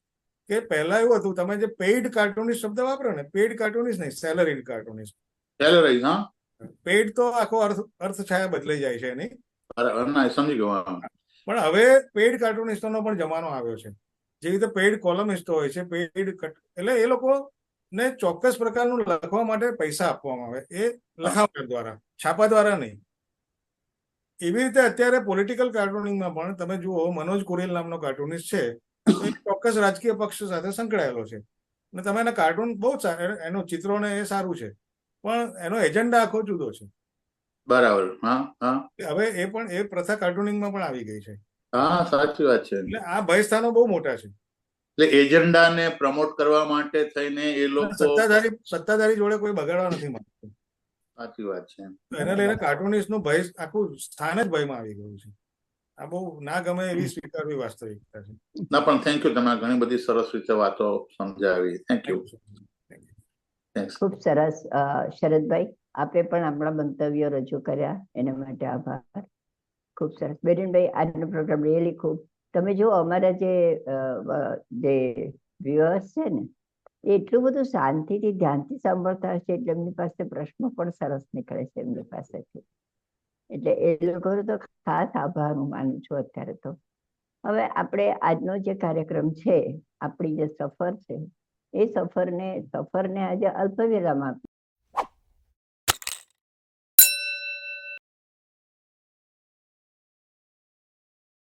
કે પહેલા એવું હતું, તમે જે પેઇડ કાર્ટૂનિસ્ટ શબ્દ વાપરો ને, પેઇડ કાર્ટૂનિસ્ટ નહીં, સેલરીડ કાર્ટૂનિસ્ટ. સેલરીડ, હા. પેઇડ તો આખો અર્થ છાયા બદલાઈ જાય છે એની. સમજી ગયો. પણ હવે પેઇડ કાર્ટૂનિસ્ટોનો પણ જમાનો આવ્યો છે. જે રીતે પેઇડ કોલમિસ્ટો હોય છે, પેઇડ એટલે એ લોકો ને ચોક્કસ પ્રકારનું લખવા માટે પૈસા આપવામાં આવે, એ લખાવટ દ્વારા, છાપા દ્વારા નહીં. એવી રીતે અત્યારે પોલિટિકલ કાર્ટૂનિંગમાં પણ તમે જુઓ, મનોજ કુરેલ નામનો કાર્ટૂનિસ્ટ છે, તો એ ચોક્કસ રાજકીય પક્ષ સાથે સંકળાયેલો છે, અને તમે એના કાર્ટૂન બહુ એનું ચિત્રોને એ સારું છે, પણ એનો એજન્ડા આખો જુદો છે. બરાબર. હવે એ પણ એ પ્રથા કાર્ટૂનિંગમાં પણ આવી ગઈ છે. હા, સાચી વાત છે. એટલે આ ભયસ્થાનો બહુ મોટા છે. એટલે એજન્ડાને પ્રમોટ કરવા માટે થઈને એ લોકો સત્તાધારી જોડે કોઈ બગાડવા નથી માંગતું. સાચી વાત છે. એને લઈને કાર્ટૂનિસ્ટનું ભય, આખું સ્થાન જ ભયમાં આવી ગયું છે. આ બહુ ના ગમે એવી સ્વીકારવી વાસ્તવિકતા છે. ના, પણ થેન્ક યુ, તમે ઘણી બધી સરસ રીતે વાતો સમજાવી. Thank you. ખૂબ સરસ શરદભાઈ, આપે પણ આપણા મંતવ્યો રજૂ કર્યા, એના માટે આભાર. ખૂબ સરસ બેરેનભાઈ, આજનો પ્રોગ્રામ રિયલી ખૂબ. તમે જો અમારા જે વ્યુઅર્સ છે ને, એ એટલું બધું શાંતિથી ધ્યાનથી સાંભળતા હશે, એટલે એમની પાસે પ્રશ્નો પણ સરસ નીકળે છે એમની પાસેથી. એટલે એ લોકોનો તો ખાસ આભાર હું માનું છું અત્યારે તો. હવે આપણે આજનો જે કાર્યક્રમ છે, આપણી જે સફર છે, એ સફરને આજે અલ્પ વિરામ